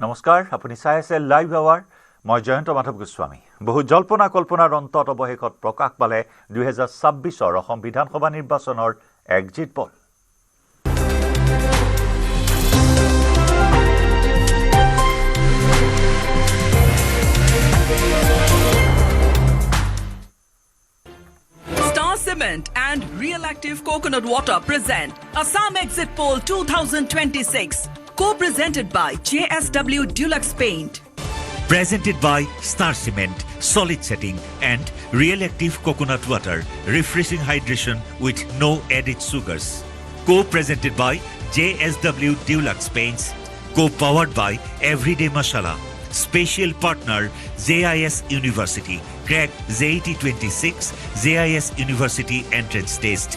নমস্কাৰ আপুনি চাই আছে লাইভ আৱাৰ মই জয়ন্ত মাধৱ গোস্বামী বহু জল্পনা কল্পনাৰ অন্তত অৱশেষত প্ৰকাশ পালে 2026 অসম বিধানসভা নিৰ্বাচনৰ exit Paul Star Cement and Real Active Coconut Water present Assam Exit Poll 2026 co-presented by JSW Dulux Paint. Presented by Star Cement, solid setting and Real Active Coconut Water, refreshing hydration with no added sugars. Co-presented by JSW Dulux Paints, co-powered by Everyday Masala. Special partner JIS University. Crack JET 26 JIS University Entrance Test.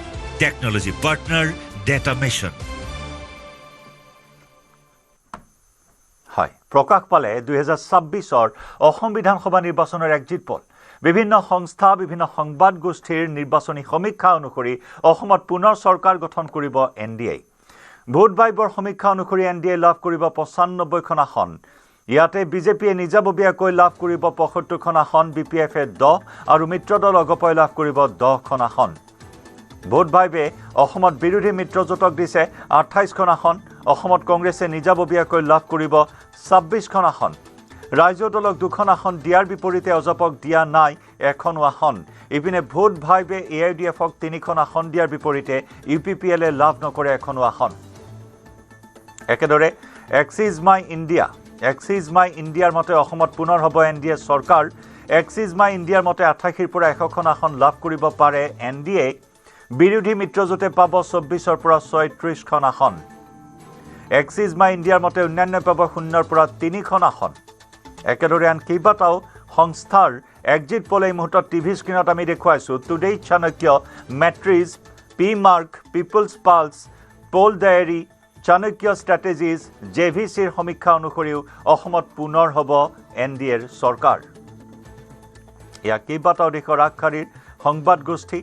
Technology partner Data Mission. হয় প্ৰকাশ পালে 2026 অসম বিধানসভা নিৰ্বাচনৰ exit পল বিভিন্ন সংস্থা বিভিন্ন সংবাদ গোষ্ঠীৰ নিৰ্বাচনী সমীক্ষা অনুসৰি অসমত পুনৰ চৰকাৰ গঠন কৰিব এনডিএ ভোট বাইবৰ সমীক্ষা অনুসৰি এনডিএ লাভ কৰিব 95খন আসন ইয়াতে বিজেপিয়ে নিজাববীয়াকৈ লাভ কৰিব 75খন আসন বিপিএফে 10 আৰু মিত্ৰদল অগপই লাভ কৰিব 10খন আসন ভোট বাইবে অসমত বিৰোধী মিত্ৰজোঁটক দিছে 28খন আসন অসমত কংগ্ৰেছে নিজাববীয়াকৈ লাভ কৰিব 26খন আসন ৰাজ্য দলক 2খন আসন দিয়াৰ বিপৰীতে অজপক দিয়া নাই এখন আসন ইপিনে ভোট ভাইবে এআইডিএফক 3খন আসন দিয়াৰ বিপৰীতে ইউপিপিএলে লাভ নকৰে এখন আসন একেদৰে এক্সিস মাই ইণ্ডিয়াৰ মতে অসমত পুনৰ হ'ব এনডিএ চৰকাৰ এক্সিস মাই ইণ্ডিয়াৰ মতে 88ৰ পৰা 100খন আসন লাভ কৰিব পাৰে এনডিএ বিৰোধী মিত্ৰজোঁটে পাব 24ৰ পৰা 36খন আসন এক্সিস মাই ইণ্ডিয়াৰ মতে অন্যান্য পাব 0ৰ পৰা 3খন আসন একেদৰে আন কেইবাটাও সংস্থাৰ এক্সিট পল এই মুহূৰ্তত টিভি স্ক্ৰীণত আমি দেখুৱাইছোঁ today Chanakya Matrize P MARQ people's pulse poll diary Chanakya strategies জেভিচিৰ সমীক্ষা অনুসৰিও অসমত পুনৰ হ'ব এনডিএৰ চৰকাৰ এয়া কেইবাটাও দেশৰ আগশাৰীৰ সংবাদ গোষ্ঠী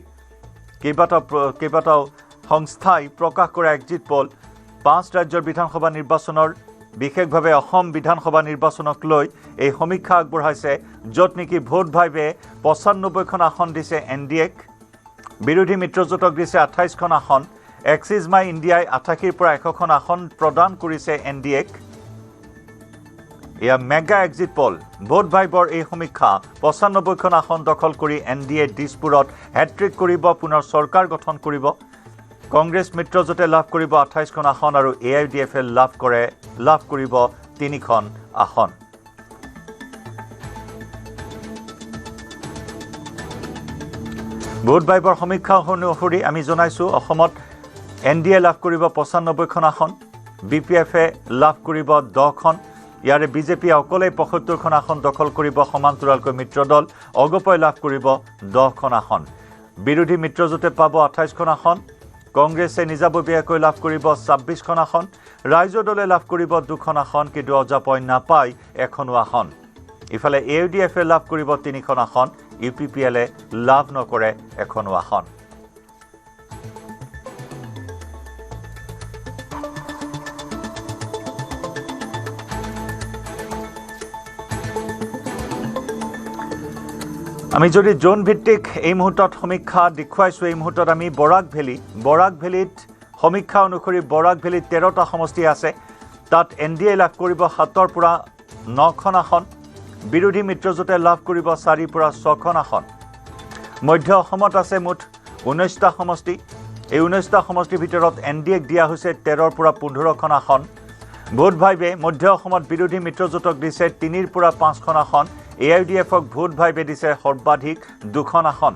কেইবাটাও সংস্থাই প্ৰকাশ কৰা এক্সিট পল 5 ৰাজ্যৰ বিধানসভা নিৰ্বাচনৰ বিশেষভাৱে অসম বিধানসভা নিৰ্বাচনক লৈ এই সমীক্ষা আগবঢ়াইছে য'ত নেকি ভোট ভাইবে 95খন আসন দিছে এনডিএক বিৰোধী মিত্ৰজোঁটক দিছে 28খন আসন এক্সিস মাই ইণ্ডিয়াই 88ৰ পৰা 100খন আসন প্ৰদান কৰিছে এনডিএক এয়া মেগা এক্সিট পল ভোট ভাইবৰ এই সমীক্ষা 95খন আসন দখল কৰি এনডিএ দিছপুৰত হেট্ৰিক কৰিব পুনৰ চৰকাৰ গঠন কৰিব কংগ্ৰেছ মিত্ৰজোঁটে লাভ কৰিব 28খন আসন আৰু এআইডিএফে লাভ কৰিব 3খন আসন ভোট বাইবৰ সমীক্ষা অনুসৰি আমি জনাইছোঁ অসমত এনডিএ লাভ কৰিব 95খন আসন বিপিএফে লাভ কৰিব 10খন ইয়াৰে বিজেপিয়ে অকলে 75খন আসন দখল কৰিব সমান্তৰালকৈ মিত্ৰদল অগপই লাভ কৰিব 10খন আসন বিৰোধী মিত্ৰজোঁটে পাব 28খন আসন কংগ্ৰেছে নিজাববীয়াকৈ লাভ কৰিব 26খন আসন ৰাজ্য দলে লাভ কৰিব 2খন আসন কিন্তু অজপই নাপায় এখনো আসন ইফালে এআইডিএফে লাভ কৰিব 3খন আসন ইউপিপিএলে লাভ নকৰে এখনো আসন আমি যদি জোন ভিত্তিক এই মুহূৰ্তত সমীক্ষা দেখুৱাইছোঁ এই মুহূৰ্তত আমি বৰাক ভেলীত সমীক্ষা অনুসৰি বৰাক ভেলীত 13টা সমষ্টি আছে তাত এনডিএ লাভ কৰিব 7ৰ পৰা 9খন আসন বিৰোধী মিত্ৰজোঁটে লাভ কৰিব 4ৰ পৰা 6খন আসন মধ্য অসমত আছে মুঠ 19টা সমষ্টি এই 19টা সমষ্টিৰ ভিতৰত এনডিএক দিয়া হৈছে 13ৰ পৰা 15খন আসন ভোট ভাইবে মধ্য অসমত বিৰোধী মিত্ৰজোঁটক দিছে 3ৰ পৰা 5খন আসন এআইডিএফক ভোট ভাইবে দিছে সৰ্বাধিক 2খন আসন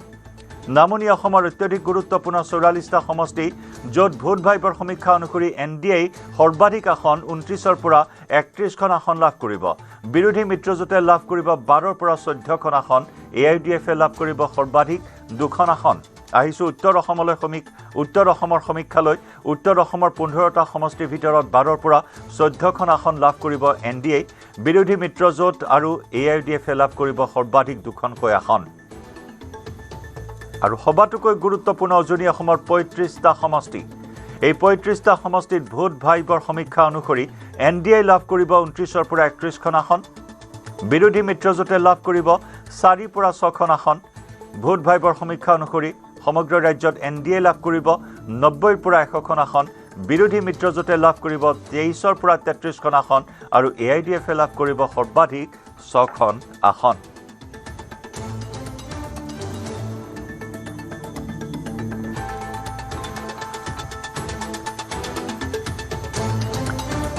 নামনি অসমৰ অত্যধিক গুৰুত্বপূৰ্ণ 44টা সমষ্টি য'ত ভোট ভাইবৰ সমীক্ষা অনুসৰি এনডিএ সৰ্বাধিক আসন 29ৰ পৰা 31খন আসন লাভ কৰিব বিৰোধী মিত্ৰজোঁটে লাভ কৰিব 12ৰ পৰা 14খন আসন এআইডিএফে লাভ কৰিব সৰ্বাধিক 2খন আসন আহিছোঁ উত্তৰ অসমৰ সমীক্ষালৈ উত্তৰ অসমৰ 15টা সমষ্টিৰ ভিতৰত 12ৰ পৰা 14খন আসন লাভ কৰিব এনডিএ বিৰোধী মিত্ৰজোঁট আৰু এআইডিএফে লাভ কৰিব সৰ্বাধিক 2খনকৈ আসন আৰু সবাতোকৈ গুৰুত্বপূৰ্ণ উজনি অসমৰ 35টা সমষ্টি এই ৩৫টা সমষ্টিত ভোট ভাইবৰ সমীক্ষা অনুসৰি NDA লাভ কৰিব ২৯ৰ পৰা ৩১খন আসন, বিৰোধী মিত্ৰজোঁটে লাভ কৰিব ৪ পৰা ৬খন আসন। ভোট ভাইবৰ সমীক্ষা অনুসৰি সমগ্ৰ ৰাজ্যত NDA লাভ কৰিব ৯০ৰ পৰা ১০০খন আসন, বিৰোধী মিত্ৰজোঁটে লাভ কৰিব ২৩ৰ পৰা ৩৩খন আসন আৰু AIDF লাভ কৰিব সৰ্বাধিক ৬খন আসন।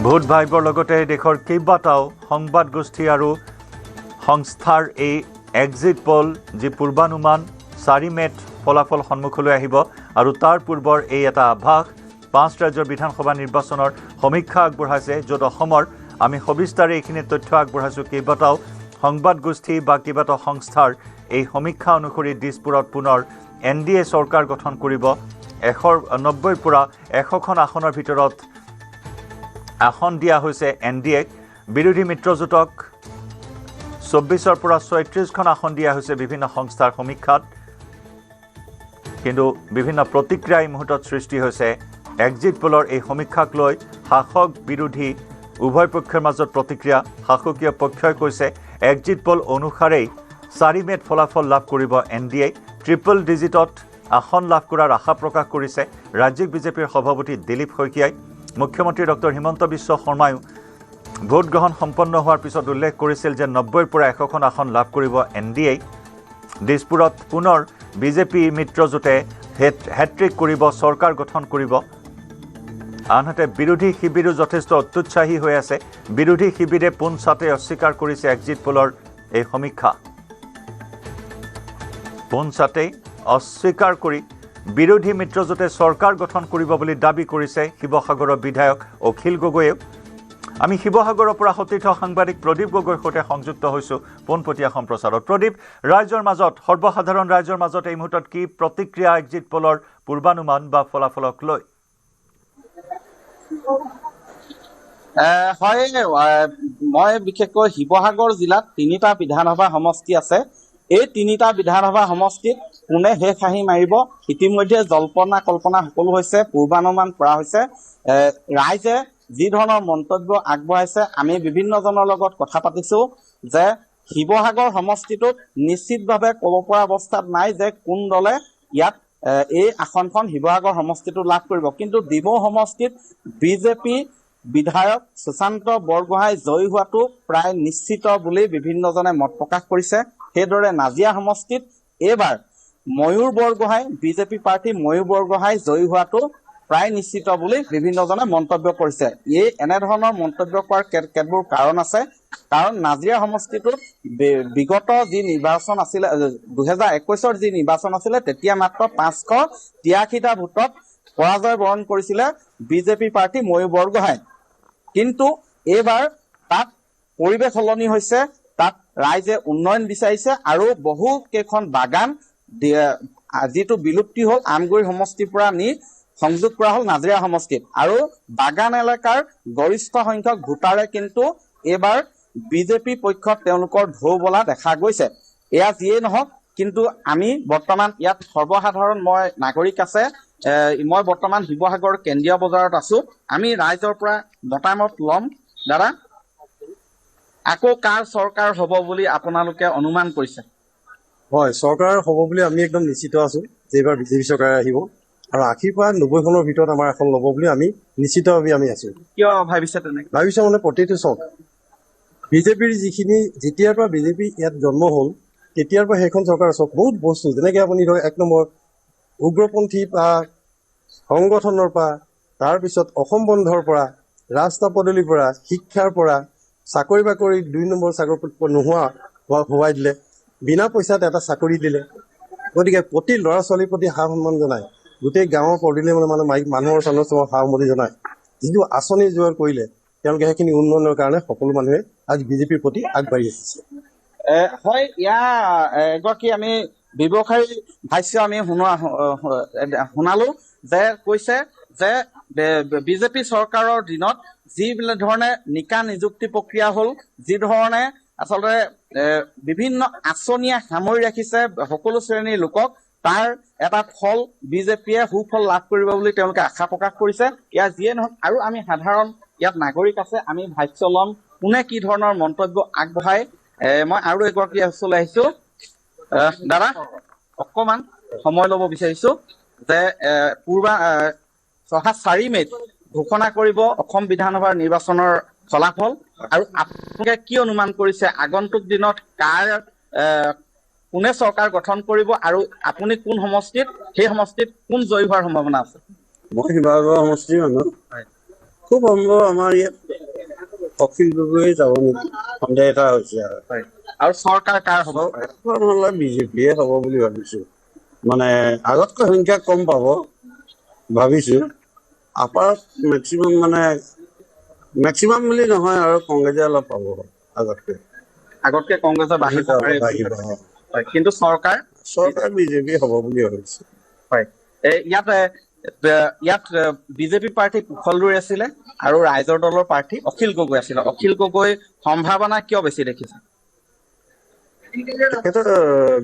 ভোট ভাইবৰ লগতে দেশৰ কেইবাটাও সংবাদ গোষ্ঠী আৰু সংস্থাৰ এই এক্সিট পল যি পূৰ্বানুমান ৪ মে'ত ফলাফল সন্মুখলৈ আহিব আৰু তাৰ পূৰ্বৰ এই এটা আভাস ৫ ৰাজ্যৰ বিধানসভা নিৰ্বাচনৰ সমীক্ষা আগবঢ়াইছে, য'ত অসমৰ আমি সবিস্তাৰে এইখিনি তথ্য আগবঢ়াইছোঁ। কেইবাটাও সংবাদ গোষ্ঠী বা কেইবাটাও সংস্থাৰ এই সমীক্ষা অনুসৰি দিছপুৰত পুনৰ NDA চৰকাৰ গঠন কৰিব। ৯০ৰ পৰা ১০০খন আসনৰ ভিতৰত আসন দিয়া হৈছে NDAক, বিৰোধী মিত্ৰজোঁটক ২৪ৰ পৰা ৩৬খন আসন দিয়া হৈছে বিভিন্ন সংস্থাৰ সমীক্ষাত। কিন্তু বিভিন্ন প্ৰতিক্ৰিয়া এই মুহূৰ্তত সৃষ্টি হৈছে এক্সিট পলৰ এই সমীক্ষাক লৈ। শাসক বিৰোধী উভয় পক্ষৰ মাজত প্ৰতিক্ৰিয়া। শাসকীয় পক্ষই কৈছে এক্সিট পল অনুসাৰেই ৪ মে'ত ফলাফল লাভ কৰিব NDA। ট্ৰিপল ডিজিটত আসন লাভ কৰাৰ আশা প্ৰকাশ কৰিছে ৰাজ্যিক বিজেপিৰ সভাপতি দিলীপ শইকীয়াই। মুখ্যমন্ত্ৰী ডক্টৰ হিমন্ত বিশ্ব শৰ্মায়ো ভোট গ্ৰহণ সম্পন্ন হোৱাৰ পিছত উল্লেখ কৰিছিল যে ৯০ৰ পৰা ১০০খন আসন লাভ কৰিব NDA। দিছপুৰত পুনৰ বিজেপি মিত্ৰজোঁটে হেট্ৰিক কৰিব, চৰকাৰ গঠন কৰিব। আনহাতে বিৰোধী শিবিৰো যথেষ্ট অত্যুৎসাহী হৈ আছে। বিৰোধী শিবিৰে পোনছাতে অস্বীকাৰ কৰিছে এক্সিট পলৰ এই সমীক্ষা। পোনছাতেই অস্বীকাৰ কৰি বিৰোধী মিত্ৰজোঁটে চৰকাৰ গঠন কৰিব বুলি দাবী কৰিছে শিৱসাগৰৰ বিধায়ক অখিল গগৈয়েও। আমি শিৱসাগৰৰ পৰা সতীৰ্থ সাংবাদিক প্ৰদীপ গগৈৰ সৈতে সংযুক্ত হৈছোঁ পোনপটীয়া সম্প্ৰচাৰত। প্ৰদীপ, ৰাইজৰ মাজত, সৰ্বসাধাৰণ ৰাইজৰ মাজত এই মুহূৰ্তত কি প্ৰতিক্ৰিয়া এক্সিট পলৰ পূৰ্বানুমান বা ফলাফলক লৈ? হয়, মই বিশেষকৈ শিৱসাগৰ জিলাত ৩টা বিধানসভা সমষ্টি আছে। এই 3টা বিধানসভা সমষ্টিত কোনে শেষ হাঁহি মাৰিব ইতিমধ্যে জল্পনা কল্পনা সকলো হৈছে, পূৰ্বানুমান কৰা হৈছে। ৰাইজে যি ধৰণৰ মন্তব্য আগবঢ়াইছে, আমি বিভিন্নজনৰ লগত কথা পাতিছোঁ যে শিৱসাগৰ সমষ্টিটোত নিশ্চিতভাৱে ক'ব পৰা অৱস্থাত নাই যে কোন দলে ইয়াত এই আসনখন শিৱসাগৰ সমষ্টিটো লাভ কৰিব। কিন্তু ডিমৌ সমষ্টিত বিজেপি বিধায়ক সুশান্ত বৰগোহাঁই জয়ী হোৱাটো প্ৰায় নিশ্চিত বুলি বিভিন্নজনে মত প্ৰকাশ কৰিছে। সেইদৰে নাজিৰা সমষ্টিত এইবাৰ ময়ূৰ বৰগোহাঁই, বিজেপি প্ৰাৰ্থী ময়ূৰ বৰগোহাঁই জয়ী হোৱাটো প্ৰায় নিশ্চিত বুলি বিভিন্নজনে মন্তব্য কৰিছে। এই এনেধৰণৰ মন্তব্য কৰাৰ কেতবোৰ কাৰণ আছে। কাৰণ নাজিৰা সমষ্টিটোত বিগত যি নিৰ্বাচন আছিলে, ২০২১ৰ যি নিৰ্বাচন আছিলে, তেতিয়া মাত্ৰ ৫৮৩টা ভোটত পৰাজয় বৰণ কৰিছিলে বিজেপি প্ৰাৰ্থী ময়ূৰ বৰগোহাঁই। কিন্তু এইবাৰ তাত পৰিৱেশ সলনি হৈছে, তাত ৰাইজে উন্নয়ন বিচাৰিছে আৰু বহু কেইখন বাগান যিটো বিলুপ্তি হ'ল আমগুৰি সমষ্টিৰ পৰা নি সংযোগ কৰা হ'ল নাজিৰা সমষ্টিত। আৰু বাগান এলেকাৰ গৰিষ্ঠ সংখ্যক ভোটাৰে কিন্তু এইবাৰ বিজেপি পক্ষত তেওঁলোকৰ ঢৌ বলা দেখা গৈছে। এয়া যিয়েই নহওক, কিন্তু আমি বৰ্তমান ইয়াত সৰ্বসাধাৰণ মই নাগৰিক আছে, মই বৰ্তমান শিৱসাগৰ কেন্দ্ৰীয় বজাৰত আছো। আমি ৰাইজৰ পৰা মতামত ল'ম। দাদা, আকৌ কাৰ চৰকাৰ হ'ব বুলি আপোনালোকে অনুমান কৰিছে? হয়, চৰকাৰ হ'ব বুলি আমি একদম নিশ্চিত আছো যে এইবাৰ বিজেপি চৰকাৰ আহিব আৰু ৮০ পৰা ৯০খনৰ ভিতৰত আমাৰ এখন ল'ব বুলি আমি নিশ্চিতভাৱে আমি আছো। কিয় ভাবিছে তেনেকৈ? ভাবিছো মানে প্ৰতিটো চক বিজেপিৰ যিখিনি যেতিয়াৰ পৰা বিজেপি ইয়াত জন্ম হ'ল তেতিয়াৰ পৰা সেইখন চৰকাৰ চক বহুত বস্তু, যেনেকৈ আপুনি ধৰক ১ নম্বৰ উগ্ৰপন্থী পৰা সংগঠনৰ পৰা, তাৰপিছত অসম বন্ধৰ পৰা, ৰাস্তা পদূলিৰ পৰা, শিক্ষাৰ পৰা, চাকৰি বাকৰি ২ নম্বৰ চাকৰি নোহোৱা হোৱাই দিলে, বিনা পইচাত এটা চাকৰি দিলে। গতিকে প্ৰতি ল'ৰা ছোৱালীৰ প্ৰতি সা সন্মান জনাই গোটেই গাঁৱৰ পদূলি মানে মানুহৰ সা সন্মতি জনাই যিটো আঁচনি যোগাৰ কৰিলে, তেওঁলোকে সেইখিনি উন্নয়নৰ কাৰণে সকলো মানুহে আজি বিজেপিৰ প্ৰতি আগবাঢ়ি আহিছে। হয়, ইয়াৰ এগৰাকী আমি ব্যৱসায়ী ভাষ্য আমি শুনালো যে কৈছে যে বিজেপি চৰকাৰৰ দিনত যি ধৰণে নিকা নিযুক্তি প্ৰক্ৰিয়া হ'ল, যি ধৰণে আচলতে বিভিন্ন আঁচনিয়ে সামৰি ৰাখিছে সকলো শ্ৰেণীৰ লোকক, তাৰ এটা ফল বিজেপিয়ে সুফল লাভ কৰিব বুলি তেওঁলোকে আশা প্ৰকাশ কৰিছে। ইয়াৰ যিয়ে নহওক আৰু আমি সাধাৰণ ইয়াত নাগৰিক আছে, আমি ভাষ্য ল'ম কোনে কি ধৰণৰ মন্তব্য আগবঢ়ায়। মই আৰু এগৰাকী ওচৰলৈ আহিছো। দাদা অকমান সময় ল'ব বিচাৰিছো যে 4 মে'ত ঘোষণা কৰিব অসম বিধানসভাৰ নিৰ্বাচনৰ ফলাফল, আৰু আপোনালোকে কি অনুমান কৰিছে আগন্তুক দিনত কোনে চৰকাৰ গঠন কৰিব আৰু আপুনি কোন সমষ্টিত, সেই সমষ্টিত কোন জয়ী হোৱাৰ সম্ভাৱনা আছে? মই শিৱসাগৰ সমষ্টিৰ মানুহ। খুব সম্ভৱ আমাৰ ইয়াত অখিল গগৈ যাব নেকি, সন্দেহ এটা হৈছে। আৰু চৰকাৰ কাৰ হ'ব? নহ'লে বিজেপিয়ে হ'ব বুলি ভাবিছো। মানে আগতকৈ সংখ্যা কম পাব ভাবিছো। আপাৰত মেক্সিমাম বুলি নহয় আৰু কংগ্ৰেছে অলপ পাব আগতকৈ কংগ্ৰেছে বাঢ়িব। কিন্তু চৰকাৰ বিজেপি হ'ব বুলি ভাবিছো। হয়, ইয়াত বিজেপি প্ৰাৰ্থী কুশল দুৱৰী আছিলে আৰু ৰাইজৰ দলৰ প্ৰাৰ্থী অখিল গগৈ আছিলে। অখিল গগৈ সম্ভাৱনা কিয় বেছি দেখিছে? তেখেতৰ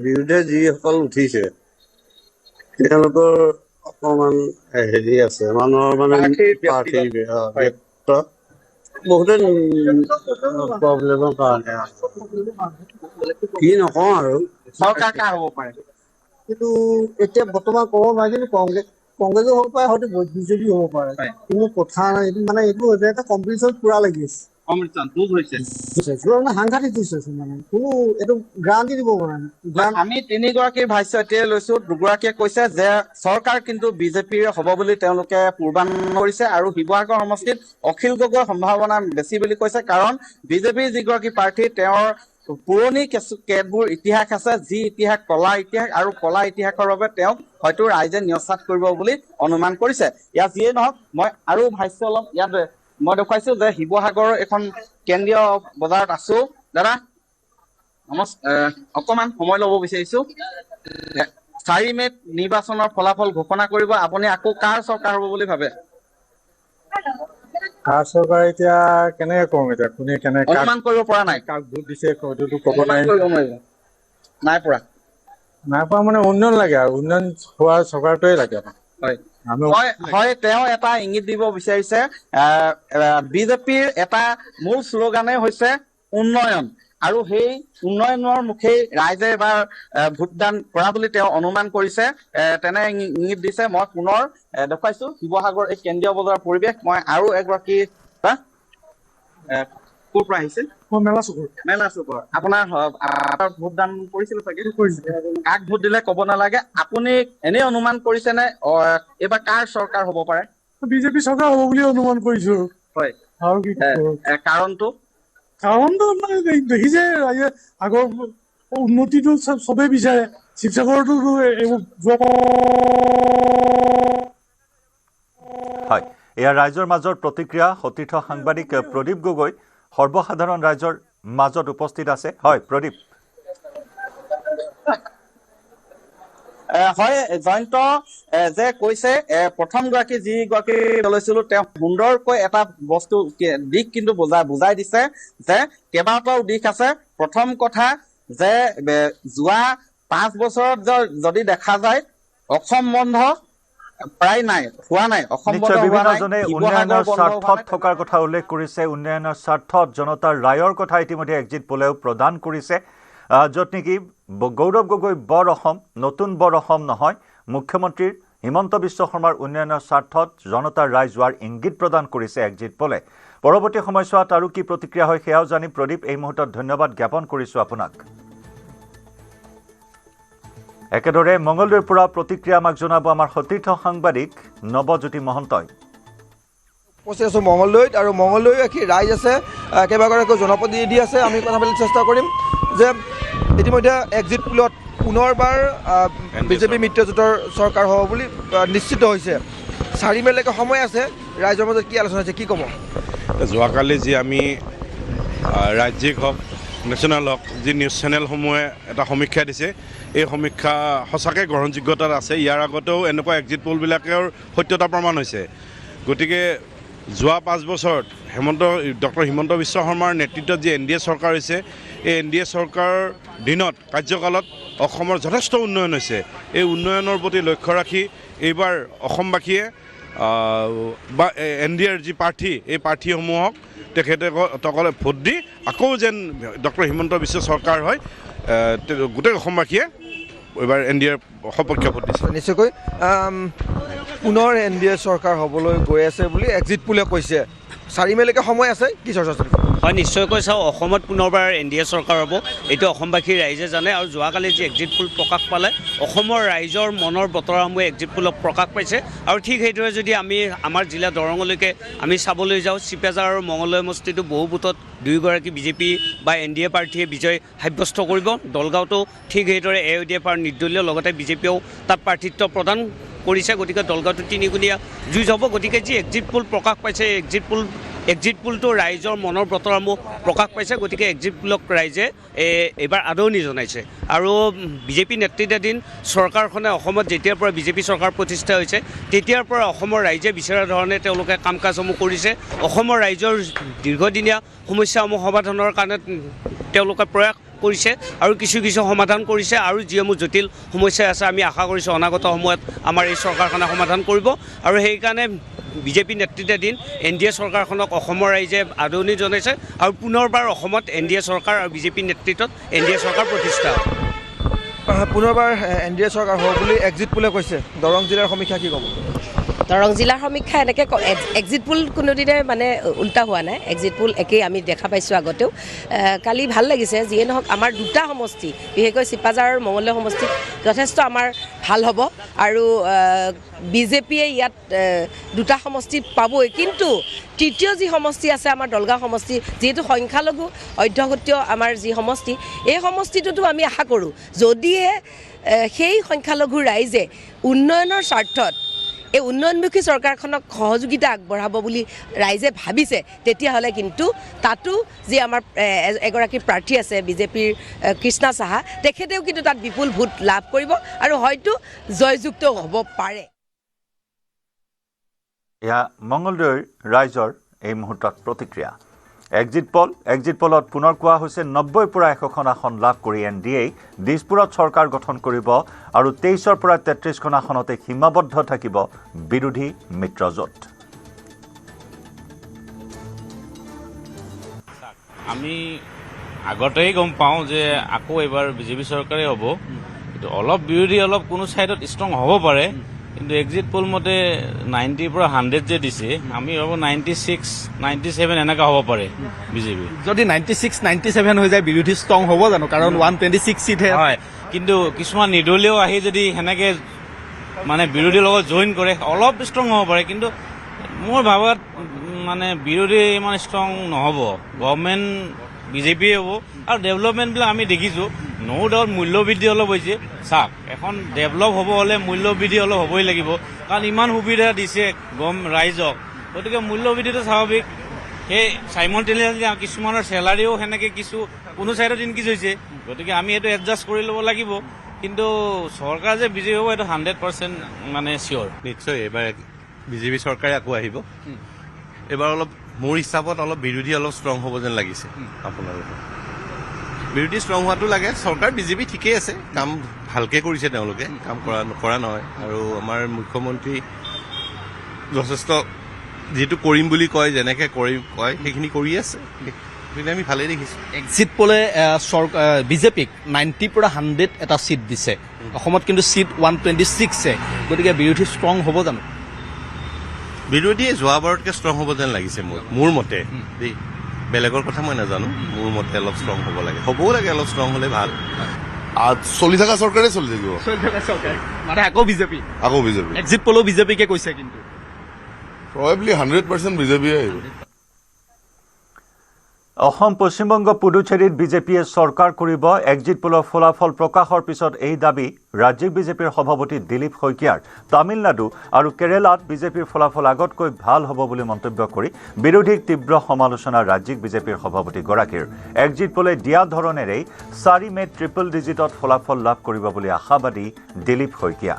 বিৰুদ্ধে যিসকল উঠিছে তেওঁলোকৰ অকমান হেৰি আছে, মানুহৰ মানে প্ৰাৰ্থীৰ ব্যক্ত বহুতে প্ৰব্লেমৰ কাৰণে কি নকওঁ আৰু। চৰকাৰ কাৰ হ'ব পাৰে? কিন্তু এতিয়া বৰ্তমান ক'ব নোৱাৰি, কিন্তু কংগ্ৰেছো হ'ব পাৰে, হয়তো বিজেপি হ'ব পাৰে। কিন্তু কথা নাই, এইটো মানে এইটো হৈছে এটা কম্পিটিশ্যন পুৰা লাগি আছে, সাংঘাতিক হৈছে মানে কোনো এইটো গ্ৰান্টি দিব পৰা নাই। আমি 3গৰাকীৰ ভাষ্য এতিয়াই লৈছো। 2গৰাকীয়ে কৈছে যে চৰকাৰ কিন্তু বিজেপিৰ হ'ব বুলি তেওঁলোকে পূৰ্বানুমান কৰিছে, আৰু শিৱসাগৰ সমষ্টিত অখিল গগৈৰ সম্ভাৱনা বেছি বুলি কৈছে। কাৰণ বিজেপিৰ যিগৰাকী প্ৰাৰ্থী তেওঁৰ পুৰণি কেতবোৰ ইতিহাস আছে, যি ইতিহাস কলা ইতিহাস, আৰু কলা ইতিহাসৰ বাবে তেওঁক হয়তো ৰাইজে নিয়চাত কৰিব বুলি অনুমান কৰিছে। ইয়াত যিয়ে নহওক মই আৰু ভাষ্য অলপ ইয়াত মই দেখুৱাইছো যে শিৱসাগৰৰ এখন কেন্দ্ৰীয় বজাৰত আছো। দাদা অকমান সময় ল'ব বিচাৰিছো। 4 মে'ত নিৰ্বাচনৰ ফলাফল ঘোষণা কৰিব, আপুনি আকৌ কাৰ চৰকাৰ হ'ব বুলি ভাবে? কাৰ চৰকাৰ এতিয়া কেনেকে কম, এতিয়া কোনে কেনেকে অনুমান কৰিব পৰা নাই? কাক ভোট দিছে এইটোতো ক'ব নাই পৰা মানে উন্নয়ন লাগে, আৰু উন্নয়ন হোৱা চৰকাৰটোৱে লাগে। হয়, তেওঁ এটা ইংগিত দিব বিচাৰিছে। বিজেপিৰ এটা মূল শ্লোগানেই হৈছে উন্নয়ন, আৰু সেই উন্নয়নৰ মুখেই ৰাইজে এবাৰ ভোটদান কৰা বুলি তেওঁ অনুমান কৰিছে, তেনে ইংগিত দিছে। মই পুনৰ দেখুৱাইছো শিৱসাগৰ এই কেন্দ্ৰীয় বজাৰৰ পৰিৱেশ। মই আৰু এগৰাকী ক'ৰ পৰা আহিছিল? মেলা চুকৰ। আপোনাৰ ভোটদান কৰিছিল চাগে? কাক ভোট দিলে ক'ব নালাগে, আপুনি এনেই অনুমান কৰিছেনে এইবাৰ কাৰ চৰকাৰ হ'ব পাৰে? বিজেপি চৰকাৰ হ'ব বুলি অনুমান কৰিছো। হয়, আৰু কি কাৰণটো মানে দেখিছে ৰাইজে আগৰ উন্নতিটো চবেই বিচাৰে। শিৱসাগৰতো হয়, এয়া ৰাইজৰ মাজৰ প্ৰতিক্ৰিয়া। সতীৰ্থ সাংবাদিক প্ৰদীপ গগৈ সৰ্বসাধাৰণ ৰাইজৰ মাজত উপস্থিত আছে। হয় প্ৰদীপ। হয় জয়ন্ত, যে কৈছে প্ৰথমগৰাকী যিগৰাকী লৈছিলো তেওঁ সুন্দৰকৈ এটা বস্তু দিশ কিন্তু বুজাই দিছে যে কেইবাটাও দিশ আছে। প্ৰথম কথা যে যোৱা 5 বছৰত যদি দেখা যায় অসম বন্ধ প্ৰায় নাই, হোৱা নাই। বিভিন্নজনে উন্নয়নৰ স্বাৰ্থত থকাৰ কথা উল্লেখ কৰিছে। উন্নয়নৰ স্বাৰ্থত জনতাৰ ৰায়ৰ কথা ইতিমধ্যে এক্সিট পোলেও প্ৰদান কৰিছে, য'ত নেকি গৌৰৱ গগৈ বৰ অসম, নতুন বৰ অসম নহয়, মুখ্যমন্ত্ৰীৰ হিমন্ত বিশ্ব শৰ্মাৰ উন্নয়নৰ স্বাৰ্থত জনতাৰ ৰায় যোৱাৰ ইংগিত প্ৰদান কৰিছে এক্সিট পোলে। পৰৱৰ্তী সময়ছোৱাত আৰু কি প্ৰতিক্ৰিয়া হয় সেয়াও জানি প্ৰদীপ এই মুহূৰ্তত ধন্যবাদ জ্ঞাপন কৰিছোঁ আপোনাক। একেদৰে মঙলদৈৰ পৰা প্ৰতিক্ৰিয়া আমাক জনাব আমাৰ সতীৰ্থ সাংবাদিক নৱজ্যোতি মহন্তই। উপস্থিত আছোঁ মঙলদৈত, আৰু মঙলদৈবাসী ৰাইজ আছে, কেইবাগৰাকীও জনপ্ৰতিনিধি আছে। আমি কথা পাতিবলৈ চেষ্টা কৰিম যে ইতিমধ্যে এক্সিট পোলত পুনৰবাৰ বিজেপি মিত্ৰজোঁটৰ চৰকাৰ হ'ব বুলি নিশ্চিত হৈছে। 4 মে'লৈকে সময় আছে, ৰাইজৰ মাজত কি আলোচনা হৈছে কি ক'ব? যোৱাকালি যি আমি ৰাজ্যিক হওক নেশ্যনেল হওক যি নিউজ চেনেলসমূহে এটা সমীক্ষা দিছে, এই সমীক্ষা সঁচাকৈ গ্ৰহণযোগ্যতাত আছে। ইয়াৰ আগতেও এনেকুৱা এক্সিট পোলবিলাকৰ সত্যতা প্ৰমাণ হৈছে। গতিকে যোৱা 5 বছৰত ডক্টৰ হিমন্ত বিশ্ব শৰ্মাৰ নেতৃত্বত যি NDA চৰকাৰ হৈছে, এই NDA চৰকাৰৰ দিনত কাৰ্যকালত অসমৰ যথেষ্ট উন্নয়ন হৈছে। এই উন্নয়নৰ প্ৰতি লক্ষ্য ৰাখি এইবাৰ অসমবাসীয়ে বা NDAৰ যি প্ৰাৰ্থী, এই প্ৰাৰ্থীসমূহক তেখেতসকলে ভোট দি আকৌ যেন ডক্টৰ হিমন্ত বিশ্ব চৰকাৰ হয়, গোটেই অসমবাসীয়ে এইবাৰ NDAৰ সপক্ষে ভোট দিছে। নিশ্চয়কৈ পুনৰ NDA চৰকাৰ হ'বলৈ গৈ আছে বুলি এক্সিট পোলে কৈছে। 4 মেলৈকে সময় আছে, কি চৰ্চা চলিছে? হয়, নিশ্চয়কৈ চাওঁ, অসমত পুনৰবাৰ NDA চৰকাৰ হ'ব, এইটো অসমবাসীৰ ৰাইজে জানে। আৰু যোৱাকালি যি এক্সিট পোল প্ৰকাশ পালে, অসমৰ ৰাইজৰ মনৰ বতৰাসমূহে এক্সিট পোলক প্ৰকাশ পাইছে। আৰু ঠিক সেইদৰে যদি আমি আমাৰ জিলা দৰঙলৈকে আমি চাবলৈ যাওঁ, চিপাঝাৰ আৰু মঙলদৈ সমষ্টিটো বহু বুথত 2গৰাকী BJP বা NDA প্ৰাৰ্থীয়ে বিজয় সাব্যস্ত কৰিব। দলগাঁৱতো ঠিক সেইদৰে AUDF আৰু নিৰ্দলীয় লগতে BJPয়েও তাত প্ৰাৰ্থিত্ব প্ৰদান কৰিছে। গতিকে দলগাঁৱটো 3গুণীয়া যুঁজ হ'ব। গতিকে যি এক্সিট পোল প্ৰকাশ পাইছে, এক্সিট পোলটো ৰাইজৰ মনৰ বতৰাসমূহ প্ৰকাশ পাইছে। গতিকে এক্সিট পোলক ৰাইজে এইবাৰ আদৰণি জনাইছে। আৰু BJP নেতৃত্বাধীন চৰকাৰখনে অসমত যেতিয়াৰ পৰা BJP চৰকাৰ প্ৰতিষ্ঠা হৈছে, তেতিয়াৰ পৰা অসমৰ ৰাইজে বিচৰা ধৰণে তেওঁলোকে কাম কাজসমূহ কৰিছে। অসমৰ ৰাইজৰ দীৰ্ঘদিনীয়া সমস্যাসমূহ সমাধানৰ কাৰণে তেওঁলোকে প্ৰয়াস কৰিছে আৰু কিছু সমাধান কৰিছে। আৰু যিসমূহ জটিল সমস্যা আছে, আমি আশা কৰিছোঁ অনাগত সময়ত আমাৰ এই চৰকাৰখনে সমাধান কৰিব। আৰু সেইকাৰণে BJP নেতৃত্বাধীন NDA চৰকাৰখনক অসমৰ ৰাইজে আদৰণি জনাইছে। আৰু পুনৰবাৰ অসমত NDA চৰকাৰ আৰু BJP নেতৃত্বত NDA চৰকাৰ প্ৰতিষ্ঠা। পুনৰবাৰ NDA চৰকাৰ হ'ব বুলি এক্সিট পোলে কৈছে। দৰং জিলাৰ সমীক্ষা কি ক'ব? দৰং জিলাৰ সমীক্ষা এনেকৈ এক্সিট পোল কোনোদিনে মানে উল্টা হোৱা নাই, এক্সিট পোল একেই আমি দেখা পাইছোঁ আগতেও। কালি ভাল লাগিছে, যিয়ে নহওক আমাৰ 2টা সমষ্টি, বিশেষকৈ চিপাঝাৰ আৰু মঙলদৈ সমষ্টিত যথেষ্ট আমাৰ ভাল হ'ব। আৰু BJPয়ে ইয়াত 2টা সমষ্টিত পাবই। কিন্তু তৃতীয় যি সমষ্টি আছে আমাৰ দলগাঁও সমষ্টি, যিহেতু সংখ্যালঘু অধ্যক্ষীয় আমাৰ যি সমষ্টি, এই সমষ্টিটোতো আমি আশা কৰোঁ যদিহে সেই সংখ্যালঘু ৰাইজে উন্নয়নৰ স্বাৰ্থত এই উন্নয়নমুখী চৰকাৰখনক সহযোগিতা আগবঢ়াব বুলি ৰাইজে ভাবিছে, তেতিয়াহ'লে কিন্তু তাতো যি আমাৰ এগৰাকী প্ৰাৰ্থী আছে BJPৰ কৃষ্ণা সাহা, তেখেতেও কিন্তু তাত বিপুল ভোট লাভ কৰিব আৰু হয়তো জয়যুক্ত হ'ব পাৰে। এয়া মঙলদৈৰ ৰাইজৰ এই মুহূৰ্তত প্ৰতিক্ৰিয়া। এক্সিট পলত পুনৰ কোৱা হৈছে 90ৰ পৰা 100খন আসন লাভ কৰি NDAই দিছপুৰত চৰকাৰ গঠন কৰিব আৰু 23ৰ পৰা 33খন আসনতে সীমাবদ্ধ থাকিব বিৰোধী মিত্ৰজোঁট। আমি আগতেই গম পাওঁ যে আকৌ এবাৰ BJP চৰকাৰে হ'ব। কিন্তু অলপ বিৰোধী অলপ কোনো ছাইডত ষ্ট্ৰং হ'ব পাৰে। কিন্তু এক্সিট পোল মতে 90ৰ পৰা 100 যে দিছে, আমি ভাবোঁ 96, 97 এনেকুৱা হ'ব পাৰে BJP। যদি 96, 97 হৈ যায়, বিৰোধী ষ্ট্ৰং হ'ব জানো? কাৰণ 126 চিটহে হয়। কিন্তু কিছুমান নিৰ্দলীয় আহি যদি সেনেকৈ মানে বিৰোধীৰ লগত জইন কৰে, অলপ ষ্ট্ৰং হ'ব পাৰে। কিন্তু মোৰ ভাবত মানে বিৰোধী ইমান ষ্ট্ৰং নহ'ব। গভৰ্ণমেণ্ট BJPয়ে হ'ব। আৰু ডেভেলপমেণ্টবিলাক আমি দেখিছোঁ, নো ডাউট মূল্যবৃদ্ধি অলপ হৈছে। চাওক, এখন ডেভেলপ হ'ব হ'লে মূল্যবৃদ্ধি অলপ হ'বই লাগিব। কাৰণ ইমান সুবিধা দিছে ৰাইজক, গতিকে মূল্যবৃদ্ধিটো স্বাভাৱিক। সেই চাইমলটেনিয়াছলি কিছুমানৰ চেলাৰীও সেনেকৈ কোনো ছাইডত ইনক্ৰিজ হৈছে। গতিকে আমি এইটো এডজাষ্ট কৰি ল'ব লাগিব। কিন্তু চৰকাৰ যে BJP হ'ব, এইটো 100% মানে চিয়'ৰ। নিশ্চয় এইবাৰ BJP চৰকাৰে আকৌ আহিব। এইবাৰ অলপ মোৰ হিচাপত অলপ বিৰোধী অলপ ষ্ট্ৰং হ'ব যেন লাগিছে। আপোনালোকৰ বিৰোধী ষ্ট্ৰং হোৱাটো লাগে। চৰকাৰ BJP ঠিকেই আছে, কাম ভালকৈ কৰিছে, তেওঁলোকে কাম কৰা নহয়। আৰু আমাৰ মুখ্যমন্ত্ৰী যথেষ্ট যিটো কৰিম বুলি কয়, যেনেকৈ কয় সেইখিনি কৰি আছে, সেইখিনি আমি ভালেই দেখিছোঁ। এক্সিট পোলে BJPক 90ৰ পৰা 100 এটা চিট দিছে। অসমত কিন্তু চিট 126হে। গতিকে বিৰোধী ষ্ট্ৰং হ'ব জানো? বিৰোধীয়ে যোৱাবাৰতকৈ ষ্ট্ৰং হ'ব যেন লাগিছে মোৰ মতে দেই। বেলেগৰ কথা মই নাজানো, মোৰ মতে অলপ ষ্ট্ৰং হ'ব লাগে, হ'বও লাগে, অলপ ষ্ট্ৰং হ'লে ভাল। চলি থকা চৰকাৰে চলি থাকিব, মানে আকৌ BJP এক্সিট পোলো BJPকে কৈছে। কিন্তু প্ৰবেবলি 100% BJPয়ে আহিব। অসম, পশ্চিমবংগ, পুডুচেৰীত BJPয়ে চৰকাৰ কৰিব। এক্সিট পোলৰ ফলাফল প্ৰকাশৰ পিছত এই দাবী ৰাজ্যিক BJPৰ সভাপতি দিলীপ শইকীয়াৰ। তামিলনাডু আৰু কেৰালাত BJPৰ ফলাফল আগতকৈ ভাল হ'ব বুলি মন্তব্য কৰি বিৰোধীক তীব্ৰ সমালোচনা ৰাজ্যিক BJPৰ সভাপতিগৰাকীৰ। এক্সিট পোলে দিয়া ধৰণেৰেই 4 মে'ত ট্ৰিপল ডিজিটত ফলাফল লাভ কৰিব বুলি আশাবাদী দিলীপ শইকীয়া।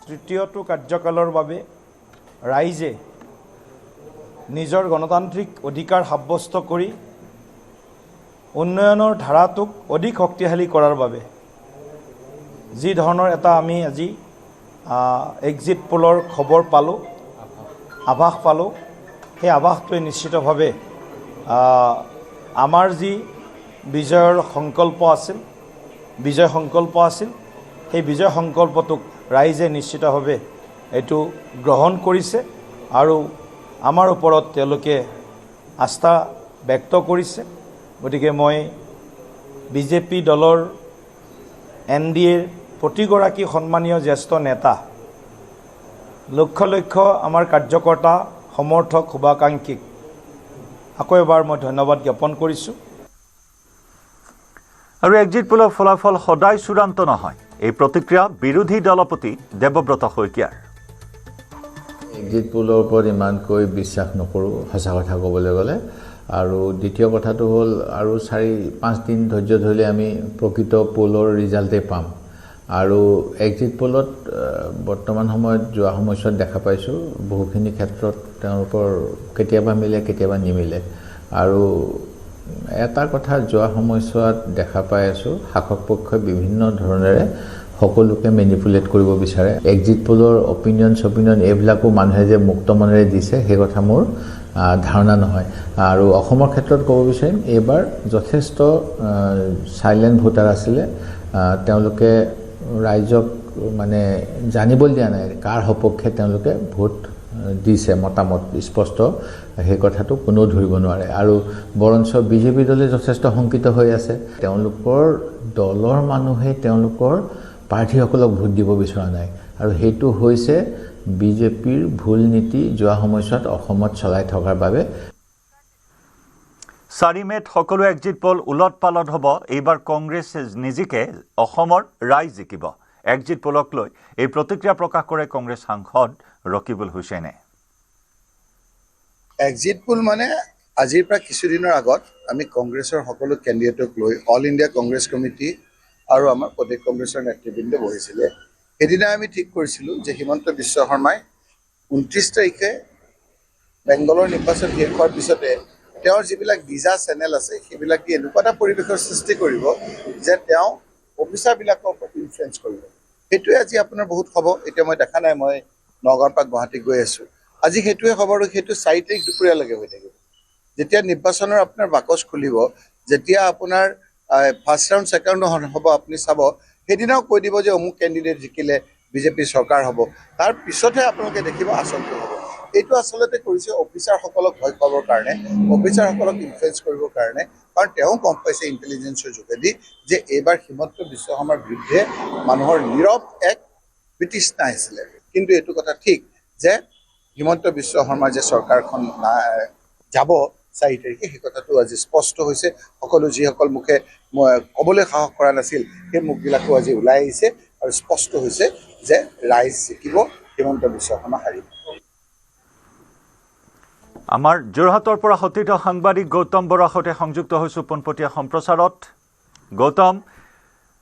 তৃতীয়টো কাৰ্যকালৰ বাবে ৰাইজে নিজৰ গণতান্ত্ৰিক অধিকাৰ সাব্যস্ত কৰি উন্নয়নৰ ধাৰাটোক অধিক শক্তিশালী কৰাৰ বাবে যি ধৰণৰ এটা আমি আজি এক্সিট পোলৰ খবৰ পালোঁ, আভাস পালোঁ, সেই আভাসটোৱে নিশ্চিতভাৱে আমাৰ যি বিজয়ৰ সংকল্প আছিল, সেই বিজয় সংকল্পটোক ৰাইজে নিশ্চিতভাৱে এইটো গ্ৰহণ কৰিছে আৰু আমাৰ ওপৰত তেওঁলোকে আস্থা ব্যক্ত কৰিছে। গতিকে মই বিজেপি দলৰ NDAৰ প্ৰতিগৰাকী সন্মানীয় জ্যেষ্ঠ নেতা, লক্ষ লক্ষ আমাৰ কাৰ্যকৰ্তা, সমৰ্থক, শুভাকাংক্ষীক আকৌ এবাৰ মই ধন্যবাদ জ্ঞাপন কৰিছোঁ। আৰু এক্সিট পোলৰ ফলাফল সদায় চূড়ান্ত নহয়, এই প্ৰতিক্ৰিয়া বিৰোধী দলপতি দেৱব্ৰত শইকীয়াৰ। এক্সিট পোলৰ ওপৰত ইমানকৈ বিশ্বাস নকৰোঁ সঁচা কথা ক'বলৈ গ'লে। আৰু দ্বিতীয় কথাটো হ'ল আৰু 4-5 দিন ধৈৰ্য ধৰিলে আমি প্ৰকৃত পোলৰ ৰিজাল্টেই পাম। আৰু এক্সিট পোলত বৰ্তমান সময়ত যোৱা সময়ছোৱাত দেখা পাইছোঁ বহুখিনি ক্ষেত্ৰত তেওঁলোকৰ কেতিয়াবা মিলে কেতিয়াবা নিমিলে। আৰু এটা কথা যোৱা সময়ছোৱাত দেখা পাই আছোঁ, শাসক পক্ষই বিভিন্ন ধৰণেৰে সকলোকে মেনিপুলেট কৰিব বিচাৰে। এক্সিট পোলৰ অপিনিয়ন এইবিলাকো মানুহে যে মুক্ত মনেৰে দিছে সেই কথা মোৰ ধাৰণা নহয়। আৰু অসমৰ ক্ষেত্ৰত ক'ব বিচাৰিম, এইবাৰ যথেষ্ট চাইলেণ্ট ভোটাৰ আছিলে, তেওঁলোকে ৰাইজক মানে জানিবলৈ দিয়া নাই কাৰ সপক্ষে তেওঁলোকে ভোট দিছে, মতামত স্পষ্ট সেই কথাটো কোনেও ধৰিব নোৱাৰে। আৰু বৰঞ্চ বিজেপি দলে যথেষ্ট শংকিত হৈ আছে, তেওঁলোকৰ দলৰ মানুহে তেওঁলোকৰ প্ৰাৰ্থীসকলক ভোট দিব বিচৰা নাই। আৰু সেইটো হৈছে বিজেপিৰ ভুল নীতি যোৱা সময়ছোৱাত অসমত চলাই থকাৰ বাবে। 4 মে'ত সকলো এক্সিট পোল উলট পালট হ'ব। এইবাৰ কংগ্ৰেছ নিজিকে, অসমৰ ৰাইজ জিকিব। এক্সিট পোলক লৈ এই প্ৰতিক্ৰিয়া প্ৰকাশ কৰে কংগ্ৰেছ সাংসদ ৰকিবুল হুছেইনে। এক্সিট পোল মানে আজিৰ পৰা কিছুদিনৰ আগত আমি কংগ্ৰেছৰ সকলো কেণ্ডিডেটক লৈ অল ইণ্ডিয়া কংগ্ৰেছ কমিটি আৰু আমাৰ প্ৰদেশ কংগ্ৰেছৰ নেতৃবৃন্দ বহিছিলে। সেইদিনা আমি ঠিক কৰিছিলোঁ যে হিমন্ত বিশ্ব শৰ্মাই 29 তাৰিখে বেংগলৰ নিৰ্বাচন শেষ হোৱাৰ পিছতে তেওঁৰ যিবিলাক ভিজা চেনেল আছে সেইবিলাক দি এনেকুৱা এটা পৰিৱেশৰ সৃষ্টি কৰিব যে তেওঁ অফিচাৰবিলাকৰ প্ৰতি ইনফ্লুৱেঞ্চ কৰিব। সেইটোৱে আজি আপোনাৰ বহুত খবৰ। এতিয়া মই দেখা নাই, মই নগাঁৱৰ পৰা গুৱাহাটী গৈ আছোঁ, আজি সেইটোৱে খবৰ। সেইটো 4 তাৰিখ দুপৰীয়ালৈকে হৈ থাকিব। যেতিয়া নিৰ্বাচনৰ আপোনাৰ বাকচ খুলিব, যেতিয়া আপোনাৰ ফাৰ্ষ্ট ৰাউণ্ড ছেকেণ্ড ৰাউণ্ড হ'ব, আপুনি চাব সেইদিনাও কৈ দিব যে অমুক কেণ্ডিডেট জিকিলে বিজেপি চৰকাৰ হ'ব। তাৰ পিছতহে আপোনালোকে দেখিব আচলটো হ'ব। এইটো আচলতে কৰিছে অফিচাৰসকলক ভয় খুৱাবৰ কাৰণে, অফিচাৰসকলক ইনফ্লুৱেঞ্চ কৰিবৰ কাৰণে। কাৰণ তেওঁ গম পাইছে ইণ্টেলিজেন্সৰ যোগেদি যে এইবাৰ হিমন্ত বিশ্ব শৰ্মাৰ বিৰুদ্ধে মানুহৰ নীৰৱ এক বিতৃষ্ণা আহিছিলে। কিন্তু এইটো কথা ঠিক যে হিমন্ত বিশ্ব শৰ্মাৰ যে চৰকাৰখন যাব 4 তাৰিখে, সেই কথাটো আজি স্পষ্ট হৈছে। সকলো যিসকল মুখে ক'বলৈ সাহস কৰা নাছিল সেই মুখবিলাকো আজি ওলাই আহিছে আৰু স্পষ্ট হৈছে যে ৰাইজ জিকিব, হিমন্ত বিশ্ব শৰ্মা হাৰিব। আমাৰ যোৰহাটৰ পৰা সতীৰ্থ সাংবাদিক গৌতম বৰাৰ সৈতে সংযুক্ত হৈছোঁ পোনপটীয়া সম্প্ৰচাৰত। গৌতম,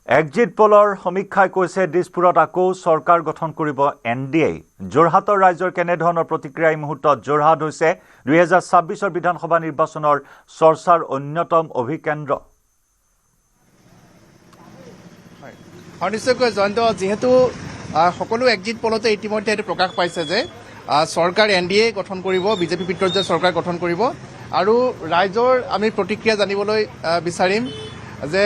এক্সিট পোলৰ সমীক্ষাই কৈছে দিছপুৰত আকৌ চৰকাৰ গঠন কৰিব NDA। যোৰহাটৰ ৰাইজৰ কেনেধৰণৰ প্ৰতিক্ৰিয়া এই মুহূৰ্তত? যোৰহাট হৈছে 2026 বিধানসভা নিৰ্বাচনৰ চৰ্চাৰ অন্যতম অভিকেন্দ্ৰ। নিশ্চয়কৈ জয়ন্ত, যিহেতু সকলো এক্সিট পোলতে ইতিমধ্যে এইটো প্ৰকাশ পাইছে যে চৰকাৰ NDA গঠন কৰিব, বিজেপি মিত্ৰজোঁটে চৰকাৰ গঠন কৰিব। আৰু ৰাইজৰ আমি প্ৰতিক্ৰিয়া জানিবলৈ বিচাৰিম যে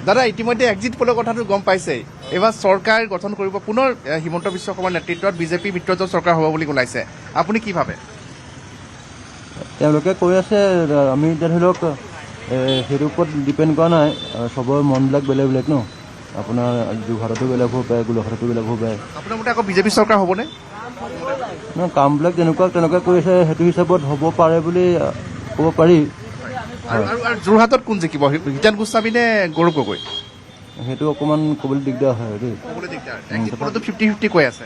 দাদা, ইতিমধ্যে এক্সিট পোলৰ কথাটো গম পাইছেই, এইবাৰ চৰকাৰ গঠন কৰিব পুনৰ হিমন্ত বিশ্ব শৰ্মাৰ নেতৃত্বত বিজেপি মিত্ৰজোঁট চৰকাৰ হ'ব বুলি ওলাইছে। আপুনি কি ভাবে? তেওঁলোকে কৈ আছে, আমি এতিয়া ধৰি লওক সেইটোৰ ওপৰত ডিপেণ্ড কৰা নাই, চবৰে মনবিলাক বেলেগ বেলেগ ন। আপোনাৰ যোৰহাটতো বেলেগ হ'ব পাৰে, গোলাঘাটতো বেলেগ হ'ব পাৰে। আপোনাৰ মতে আকৌ বিজেপি চৰকাৰ হ'বনে? কামবিলাক তেনেকুৱা কৰি আছে, সেইটো হিচাপত হ'ব পাৰে বুলি ক'ব পাৰি। আৰু যোৰহাটত কোন জিকিব, হিতেন গোস্বামী নে গৌৰৱ গগৈ? সেইটো অকণমান ক'বলৈ দিগদাৰ হয় দেই। 50-50 কৈ আছে।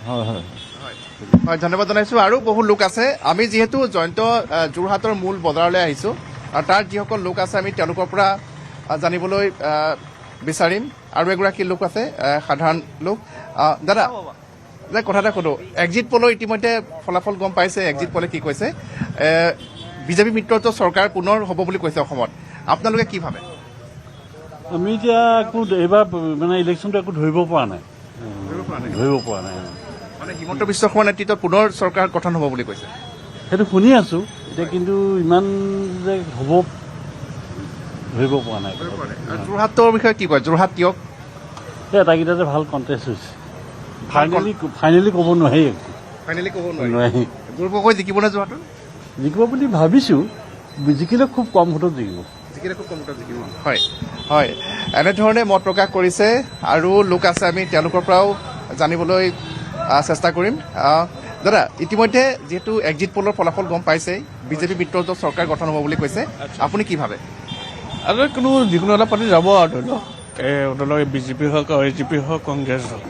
হয়, ধন্যবাদ জনাইছোঁ। আৰু বহু লোক আছে, আমি যিহেতু জয়ন্ত যোৰহাটৰ মূল বজাৰলৈ আহিছোঁ আৰু তাৰ যিসকল লোক আছে আমি তেওঁলোকৰ পৰা জানিবলৈ বিচাৰিম। আৰু এগৰাকী লোক আছে, সাধাৰণ লোক। দাদা, যে কথা এটা সোধো, এক্সিট পলৰ ইতিমধ্যে ফলাফল গম পাইছে, এক্সিট পলে কি কৈছে, বিজেপি মিত্ৰজোঁটৰ চৰকাৰ পুনৰ হ'ব বুলি কৈছে অসমত, আপোনালোকে কি ভাবে? আমি এতিয়া একো এইবাৰ মানে ইলেকশ্যনটো একো ধৰিব পৰা নাই। মানে হিমন্ত বিশ্ব শৰ্মাৰ নেতৃত্বত পুনৰ চৰকাৰ গঠন হ'ব বুলি কৈছে, সেইটো শুনি আছো এতিয়া, কিন্তু ইমান যে হ'ব ধৰিব পৰা নাই। যোৰহাটৰ বিষয়ে কি কয়? যোৰহাট কিয়? এটাকেইটা যে ভাল কণ্টেষ্ট হৈছে, ফাইনেলি ক'ব নোৱাৰি। ফাইনেলি ক'ব নোৱাৰি। গৌৰৱ গগৈ জিকিব নে যোৰহাটত? জিকিব বুলি ভাবিছোঁ, জিকিলে খুব কম ভোটত জিকিব। হয় হয়, এনেধৰণে মত প্ৰকাশ কৰিছে আৰু লোক আছে, আমি তেওঁলোকৰ পৰাও জানিবলৈ চেষ্টা কৰিম। দাদা, ইতিমধ্যে যিহেতু এক্সিট পলৰ ফলাফল গম পাইছে, বিজেপি মিত্ৰজোঁটৰ চৰকাৰ গঠন হ'ব বুলি কৈছে, আপুনি কি ভাবে? আৰু যিকোনো এটা পাৰ্টি যাব আৰু ধৰি লওক বিজেপি হওক, এ জি পি হওক, কংগ্ৰেছ হওক।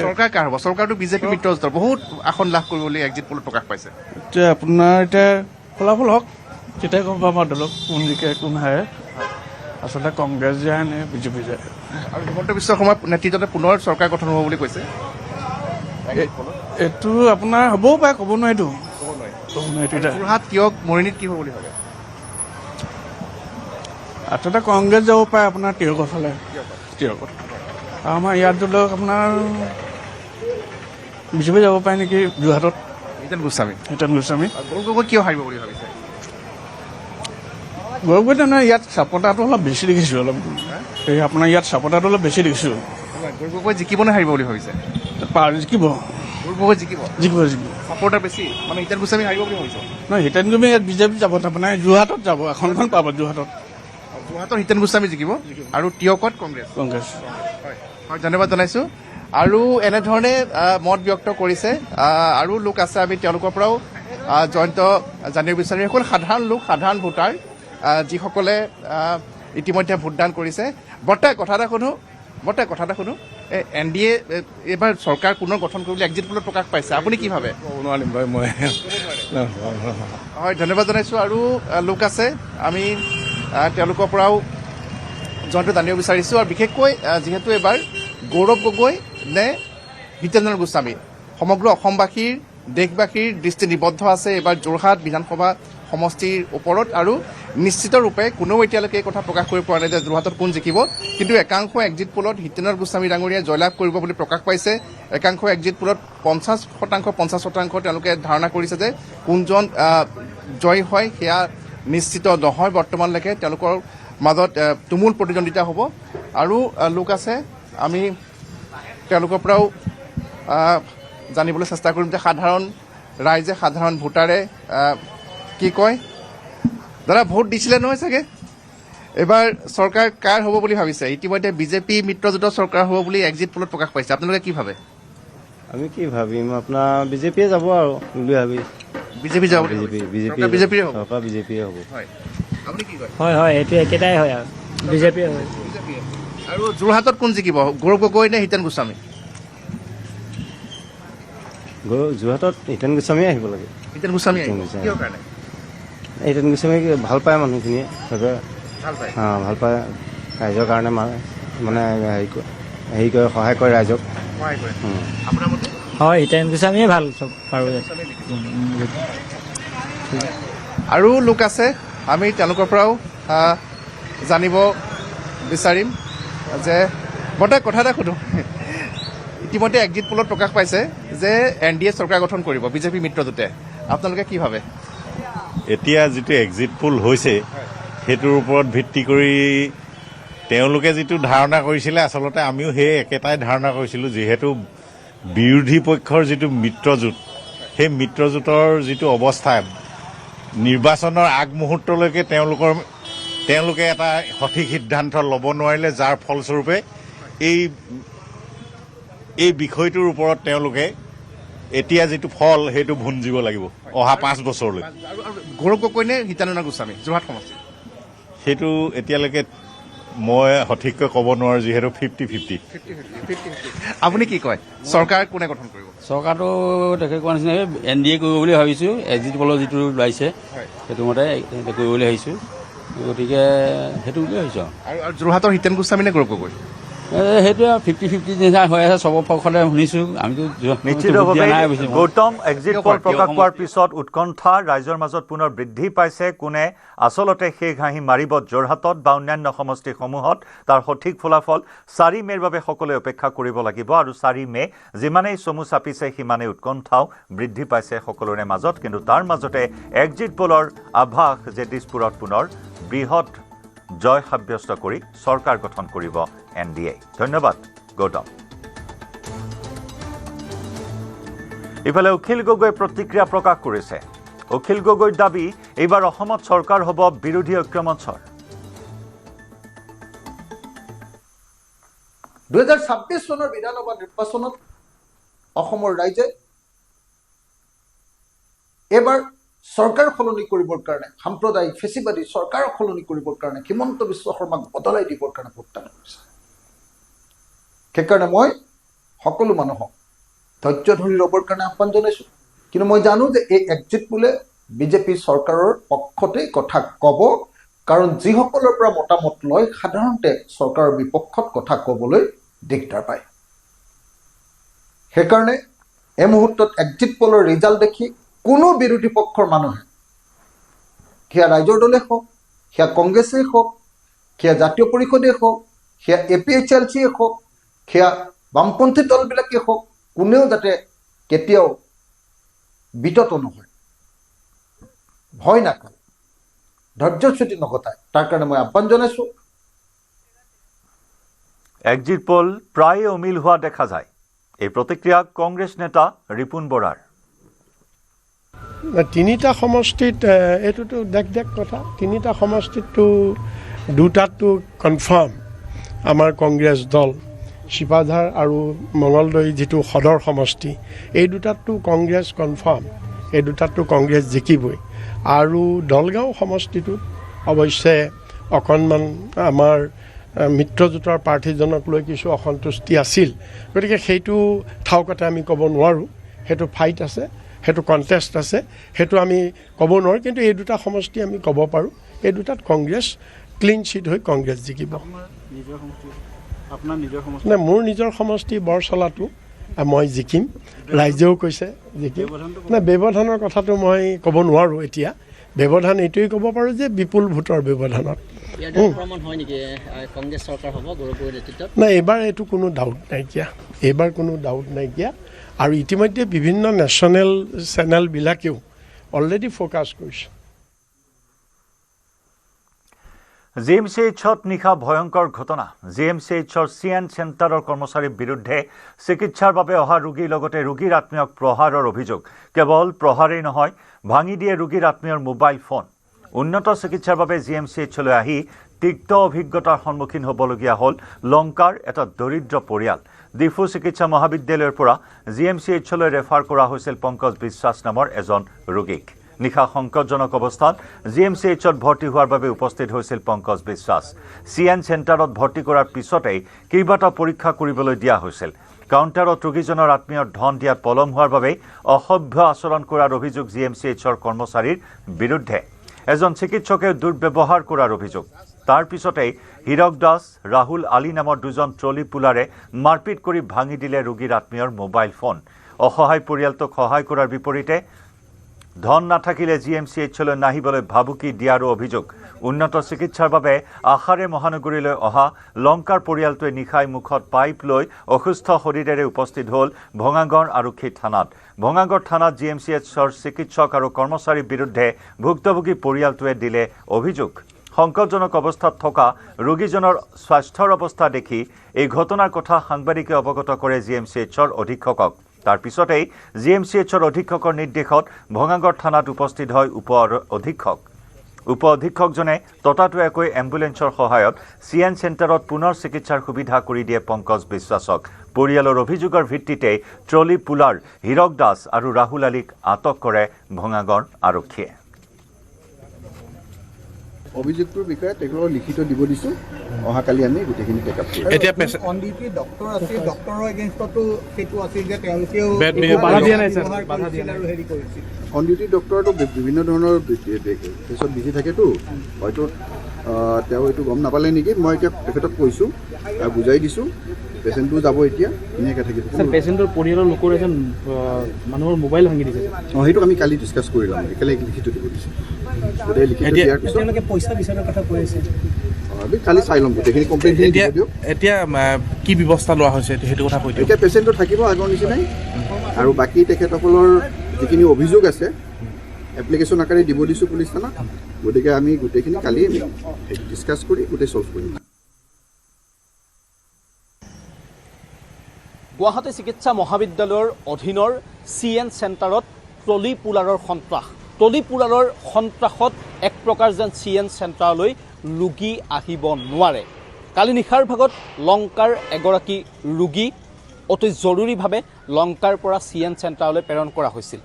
চৰকাৰ কাৰ হ'ব? চৰকাৰটো বিজেপি মিত্ৰজোঁটৰ বহুত আসন লাভ কৰিব বুলি এক্সিট পলত প্ৰকাশ পাইছে। এতিয়া আপোনাৰ ফলাফল হওক, তেতিয়া গম পাম আৰু ধৰি লওক কোন জিকে কোন হাৰে। আচলতে কংগ্ৰেছ যায় নে বিজেপি যায়। আৰু হিমন্ত বিশ্ব শৰ্মাৰ নেতৃত্বতে পুনৰ চৰকাৰ গঠন হ'ব বুলি কৈছে। এইটো আপোনাৰ হ'বও পাৰে, ক'ব নোৱাৰিতো। যোৰহাট কিয়, মৰিনীত কি হ'ব বুলি ভাবে? আচলতে কংগ্ৰেছ যাব পাৰে আপোনাৰ তিয়কৰ ফালে, তিয়কত। আৰু আমাৰ ইয়াত ধৰি লওক আপোনাৰ বিজেপি যাব পাৰে নেকি যোৰহাটত। হিতেন গোস্বামী। গৌৰৱ গগৈ কিয় হাৰিব বুলি ভাবিছে? গৌৰৱ গগৈ তাৰমানে ইয়াত চাপোৰ্টাৰটো অলপ বেছি দেখিছোঁ, অলপ এই আপোনাৰ ইয়াত চাপোৰ্টাৰটো অলপ বেছি দেখিছোঁ। গৌৰৱ গগৈ জিকিব নে হাৰিব বুলি ভাবিছে? জিকিব। গৌৰৱ গগৈ জিকিব। চাপোৰ্টাৰ বেছি, মানে হিতেন গোস্বামী হাৰিব বুলি ভাবিছে? নহয়, হিতেন গোস্বামী ইয়াত বিজেপি যাব, তাৰমানে যোৰহাটত যাব, এখনখন পাব যোৰহাটত। যোৰহাটৰ হিতেন গোস্বামী জিকিব আৰু তিয়কত কংগ্ৰেছ। হয়, ধন্যবাদ জনাইছোঁ। আৰু এনেধৰণে মত ব্যক্ত কৰিছে আৰু লোক আছে, আমি তেওঁলোকৰ পৰাও জয়ন্ত জানিব বিচাৰিম। সেইসকল সাধাৰণ লোক, সাধাৰণ ভোটাৰ, যিসকলে ইতিমধ্যে ভোটদান কৰিছে। বৰ্তাই কথা এটা সোধো, এন ডি এ এইবাৰ চৰকাৰ পুনৰ গঠন কৰিবলৈ এক্সিট পলত প্ৰকাশ পাইছে, আপুনি কি ভাবে? হয়, ধন্যবাদ জনাইছোঁ। আৰু লোক আছে, আমি তেওঁলোকৰ পৰাও জয়ন্ত জানিব বিচাৰিছোঁ। আৰু বিশেষকৈ যিহেতু এইবাৰ গৌৰৱ গগৈ নে হিতেন্দ্ৰ গোস্বামী, সমগ্ৰ অসমবাসীৰ, দেশবাসীৰ দৃষ্টি নিবদ্ধ আছে এইবাৰ যোৰহাট বিধানসভা সমষ্টিৰ ওপৰত। আৰু নিশ্চিত ৰূপে কোনেও এতিয়ালৈকে এই কথা প্ৰকাশ কৰিব পৰা নাই যে যোৰহাটত কোন জিকিব, কিন্তু একাংশ এক্সিট পোলত হিতেন্দ্ৰ গোস্বামী ডাঙৰীয়াই জয়লাভ কৰিব বুলি প্ৰকাশ পাইছে। একাংশ এক্সিট পোলত 50% তেওঁলোকে ধাৰণা কৰিছে যে কোনজন জয় হয় সেয়া নিশ্চিত নহয় বৰ্তমানলৈকে, তেওঁলোকৰ মাজত তুমুল প্ৰতিদ্বন্দ্বিতা হ'ব। আৰু লোক আছে, আমি তেওঁলোকৰ পৰাও জানিবলৈ চেষ্টা কৰিম যে সাধাৰণ ৰাইজে, সাধাৰণ ভোটাৰে কি কয়। দাদা, ভোট দিছিলে নহয় চাগে? এইবাৰ চৰকাৰ কাৰ হ'ব বুলি ভাবিছে? ইতিমধ্যে বিজেপি মিত্ৰজোঁটৰ চৰকাৰ হ'ব বুলি এক্সিট পলত প্ৰকাশ পাইছে, আপোনালোকে কি ভাবে? আমি কি ভাবিম, আপোনাৰ বিজেপিয়ে যাব আৰু বুলি ভাবি। বিজেপি যাব? বিজেপিয়ে হ'ব। আপুনি কি কয়? হয়, এইটো একেটাই হয় আৰু বিজেপিয়ে হয়। আৰু যোৰহাটত কোন জিকিব, গৌৰৱ গগৈ নে হিতেন গোস্বামী? যোৰহাটত হিতেন গোস্বামী আহিব লাগে। হিতেন গোস্বামী কিহৰ কাৰণে? হিতেন গোস্বামী ভাল পায় মানুহখিনিয়ে, ভাল পায় ৰাইজৰ কাৰণে, মানে হেৰি কৰে, সহায় কৰে ৰাইজক। হয়, হিতেন গোস্বামীয়ে ভাল চব পাৰোঁ। আৰু লোক আছে, আমি তেওঁলোকৰ পৰাও জানিব বিচাৰিম যে বৰ্তমান কথা এটা সোধোঁ। ইতিমধ্যে এক্সিট পোলত প্ৰকাশ পাইছে যে এন ডি এ চৰকাৰ গঠন কৰিব বিজেপি মিত্ৰজোঁটে, আপোনালোকে কি ভাবে? এতিয়া যিটো এক্সিট পোল হৈছে সেইটোৰ ওপৰত ভিত্তি কৰি তেওঁলোকে যিটো ধাৰণা কৰিছিলে, আচলতে আমিও সেই একেটাই ধাৰণা কৰিছিলোঁ। যিহেতু বিৰোধী পক্ষৰ যিটো মিত্ৰজোঁট, সেই মিত্ৰজোঁটৰ যিটো অৱস্থা, নিৰ্বাচনৰ আগমুহূৰ্তলৈকে তেওঁলোকে এটা সঠিক সিদ্ধান্ত ল'ব নোৱাৰিলে, যাৰ ফলস্বৰূপে এই বিষয়টোৰ ওপৰত তেওঁলোকে এতিয়া যিটো ফল সেইটো ভুঞ্জিব লাগিব অহা 5 বছৰলৈ। গৌৰৱ গগৈ নে হিতেন্দ্ৰ গোস্বামী যোৰহাট সমষ্টি? সেইটো এতিয়ালৈকে মই সঠিককৈ ক'ব নোৱাৰোঁ, যিহেতু 50-50। আপুনি কি কয়, চৰকাৰ কোনে গঠন কৰিব? চৰকাৰটো দেখি কোৱা নিচিনা এন ডি এ কৰিব বুলি ভাবিছোঁ। এক্সিট পলৰ যিটো ওলাইছে সেইটো মতে কৰিব বুলি ভাবিছোঁ, গতিকে সেইটো বুলি ভাবিছোঁ। আৰু যোৰহাটৰ হিতেন গোস্বামী নে গৌৰৱ গগৈ? সেইটোৱে 50-50 নিচিনা হৈ আছে চবৰ পক্ষতে শুনিছোঁ আমিতো নিশ্চিতভাৱে গৌতম এক্সিট পল প্ৰকাশ পোৱাৰ পিছত উৎকণ্ঠা ৰাইজৰ মাজত পুনৰ বৃদ্ধি পাইছে কোনে আচলতে শেষ হাঁহি মাৰিব যোৰহাটত বা অন্যান্য সমষ্টিসমূহত তাৰ সঠিক ফলাফল 4 মে'ৰ বাবে সকলোৱে অপেক্ষা কৰিব লাগিব আৰু 4 মে' যিমানেই চমু চাপিছে সিমানেই উৎকণ্ঠাও বৃদ্ধি পাইছে সকলোৰে মাজত কিন্তু তাৰ মাজতে এক্সিট পলৰ আভাস যে দিছপুৰত পুনৰ বৃহৎ জয় সাব্যস্ত কৰি চৰকাৰ গঠন কৰিব NDA ধন্যবাদ গৌতম ইফালে অখিল গগৈ প্ৰতিক্ৰিয়া প্ৰকাশ কৰিছে অখিল গগৈৰ দাবী এইবাৰ অসমত চৰকাৰ হ'ব বিৰোধী ঐক্যমঞ্চৰ 2026 চনৰ বিধানসভা নিৰ্বাচনত অসমৰ ৰাইজে এবাৰ চৰকাৰ সলনি কৰিবৰ কাৰণে সাম্প্ৰদায়িক ফেচিবাদী চৰকাৰ সলনি কৰিবৰ কাৰণে হিমন্ত বিশ্ব শৰ্মাক বদলাই দিবৰ কাৰণে ভোটদান কৰিছে সেইকাৰণে মই সকলো মানুহক ধৈৰ্য ধৰি ৰ'বৰ কাৰণে আহ্বান জনাইছোঁ কিন্তু মই জানো যে এই এক্সিট পোলে বিজেপি চৰকাৰৰ পক্ষতেই কথা ক'ব কাৰণ যিসকলৰ পৰা মতামত লয় সাধাৰণতে চৰকাৰৰ বিপক্ষত কথা ক'বলৈ দিগদাৰ পায় সেইকাৰণে এই মুহূৰ্তত এক্সিট পোলৰ ৰিজাল্ট দেখি কোনো বিৰোধী পক্ষৰ মানুহে সেয়া ৰাইজৰ দলে হওক সেয়া কংগ্ৰেছেই হওক সেয়া জাতীয় পৰিষদেই হওক সেয়া APHLCয়ে হওক সেয়া বামপন্থী দলবিলাকেই হওক কোনেও যাতে কেতিয়াও বিতত নহয় ভয় নাখায় ধৈৰ্যচ্যুতি নঘটায় তাৰ কাৰণে মই আহ্বান জনাইছোঁ এক্সিট পল প্ৰায় অমিল হোৱা দেখা যায় এই প্ৰতিক্ৰিয়া কংগ্ৰেছ নেতা ৰিপুণ বৰাৰ তিনিটা সমষ্টিত এইটোতো দেখ কথা তিনিটা সমষ্টিততো দুটাতো কনফাৰ্ম আমাৰ কংগ্ৰেছ দল শিপাঝাৰ আৰু মঙলদৈ যিটো সদৰ সমষ্টি এই দুটাতো কংগ্ৰেছ কনফাৰ্ম এই দুটাতো কংগ্ৰেছ জিকিবই আৰু দলগাঁও সমষ্টিটোত অৱশ্যে অকণমান আমাৰ মিত্ৰজোঁটৰ প্ৰাৰ্থীজনক লৈ কিছু অসন্তুষ্টি আছিল গতিকে সেইটো ঠাউকতে আমি ক'ব নোৱাৰোঁ সেইটো ফাইট আছে সেইটো কণ্টেষ্ট আছে সেইটো আমি ক'ব নোৱাৰোঁ কিন্তু এই দুটা সমষ্টি আমি ক'ব পাৰোঁ এই দুটাত কংগ্ৰেছ ক্লিন চিট হৈ কংগ্ৰেছ জিকিব নাই মোৰ নিজৰ সমষ্টি বৰচলাটো মই জিকিম ৰাইজেও কৈছে জিকিম নাই ব্যৱধানৰ কথাটো মই ক'ব নোৱাৰোঁ এতিয়া ব্যৱধান এইটোৱেই ক'ব পাৰোঁ যে বিপুল ভোটৰ ব্যৱধানত নাই এইবাৰ এইটো কোনো ডাউট নাইকিয়া আৰু ইতিমধ্যে বিভিন্ন নেশ্যনেল চেনেলবিলাকেও অলৰেডি ফ'কাছ কৰিছে GMCHত নিশা ভয়ংকৰ ঘটনা GMCHৰ CN চেণ্টাৰৰ কৰ্মচাৰীৰ বিৰুদ্ধে চিকিৎসাৰ বাবে অহা ৰোগীৰ লগতে ৰোগীৰ আত্মীয়ক প্ৰহাৰৰ অভিযোগ কেৱল প্ৰহাৰেই নহয় ভাঙি দিয়ে ৰোগীৰ আত্মীয়ৰ মোবাইল ফোন উন্নত চিকিৎসাৰ বাবে GMCHলৈ আহি তিক্ত অভিজ্ঞতাৰ সন্মুখীন হ'বলগীয়া হ'ল লংকাৰ এটা দৰিদ্ৰ পৰিয়াল ডিফু চিকিৎসা মহাবিদ্যালয়ৰ পৰা GMCHলৈ ৰেফাৰ কৰা হৈছিল পংকজ বিশ্বাস নামৰ এজন ৰোগীক নিশা সংকটজনক অৱস্থাত GMCHত ভৰ্তি হোৱাৰ বাবে উপস্থিত হৈছিল পংকজ বিশ্বাস CN চেণ্টাৰত ভৰ্তি কৰাৰ পিছতেই কেইবাটাও পৰীক্ষা কৰিবলৈ দিয়া হৈছিল কাউণ্টাৰত ৰোগীজনৰ আত্মীয়ৰ ধন দিয়াত পলম হোৱাৰ বাবে অসভ্য আচৰণ কৰাৰ অভিযোগ GMCHৰ কৰ্মচাৰীৰ বিৰুদ্ধে এজন চিকিৎসকে দুৰ্ব্যৱহাৰ কৰাৰ অভিযোগ তাৰ পিছতেই হীৰক দাস ৰাহুল আলী নামৰ দুজন ট্ৰলি পুলাৰে মাৰপিট কৰি ভাঙি দিলে ৰোগীৰ আত্মীয়ৰ মোবাইল ফোন অসহায় পৰিয়ালটোক সহায় কৰাৰ বিপৰীতে ধন নাথাকিলে GMCHলৈ নাহিবলৈ ভাবুকি দিয়াৰো অভিযোগ উন্নত চিকিৎসাৰ বাবে আশাৰে মহানগৰীলৈ অহা লংকাৰ পৰিয়ালটোৱে নিশাই মুখত পাইপ লৈ অসুস্থ শৰীৰেৰে উপস্থিত হ'ল ভঙাগড় আৰক্ষী থানাত ভঙাগড় থানাত GMCHৰ চিকিৎসক আৰু কৰ্মচাৰীৰ বিৰুদ্ধে ভুক্তভোগী পৰিয়ালটোৱে দিলে অভিযোগ সংকটজনক অৱস্থাত থকা ৰোগীজনৰ স্বাস্থ্যৰ অৱস্থা দেখি এই ঘটনাৰ কথা সাংবাদিকে অৱগত কৰে GMCHৰ অধীক্ষকক তাৰ পিছতেই GMCHৰ অধীক্ষকৰ নিৰ্দেশত ভঙাগড় থানাত উপস্থিত হয় উপ অধীক্ষকজনে ততাতৈয়াকৈ এম্বুলেন্সৰ সহায়ত CN চেণ্টাৰত পুনৰ চিকিৎসাৰ সুবিধা কৰি দিয়ে পংকজ বিশ্বাসক পৰিয়ালৰ অভিযোগৰ ভিত্তিতে ট্ৰলি পুলাৰ হীৰক দাস আৰু ৰাহুল আলীক আটক কৰে ভঙাগড় আৰক্ষীয়ে অভিযোগটোৰ বিষয়ে তেখেতক লিখিত দিব দিছোঁ অহাকালি আমি গোটেইখিনি টেক আপ কৰিম এতিয়া অন ডিউটি ডক্টৰ আছে ডক্টৰৰ এগেইনষ্টতো সেইটো আছিল যে তেওঁলোকেও বাধা দিয়া নাই স্যাৰ বাধা দিয়া নাই আৰু হেৰি কৰিছিল অন ডিউটি ডক্টৰটো বিভিন্ন ধৰণৰ কেছত বিজি থাকেতো হয়তো তেওঁ এইটো গম নাপালে নেকি মই এতিয়া তেখেতক কৈছোঁ বুজাই দিছোঁ পেচেণ্টটো যাব এতিয়া ধুনীয়াকৈ থাকিব পেচেণ্টৰ পৰিয়ালৰ লোকৰ এজন মানুহৰ মোবাইল ভাঙি দিছে সেইটো আমি কালি ডিছকাছ কৰি ল'ম একেলগে লিখিত দিব দিছোঁ গোটেই লিখিত দিয়াৰ পিছত তেওঁলোকে পইচা বিচাৰৰ কথা কৈ আছে আমি কালি চাই ল'ম গোটেইখিনি কমপ্লেইনখিনি দিব দিয়ক এতিয়া কি ব্যৱস্থা লোৱা হৈছে সেইটো কথা কৈ এতিয়া পেচেণ্টটো থাকিব আগৰ নিচিনাই আৰু বাকী তেখেতসকলৰ যিখিনি অভিযোগ আছে এপ্লিকেশ্যন আকাৰে দিব দিছোঁ পুলিচ থানাত গতিকে আমি গোটেইখিনি কালি আমি ডিছকাছ কৰি গোটেই ছল্ভ কৰিম গুৱাহাটী চিকিৎসা মহাবিদ্যালয়ৰ অধীনৰ CN চেণ্টাৰত ট্ৰলি পুলাৰৰ সন্ত্ৰাস ট্ৰলি পুলাৰৰ সন্ত্ৰাসত এক প্ৰকাৰ যেন CN চেণ্টাৰলৈ ৰোগী আহিব নোৱাৰে কালি নিশাৰ ভাগত লংকাৰ এগৰাকী ৰোগী অতি জৰুৰীভাৱে লংকাৰ পৰা CN চেণ্টাৰলৈ প্ৰেৰণ কৰা হৈছিল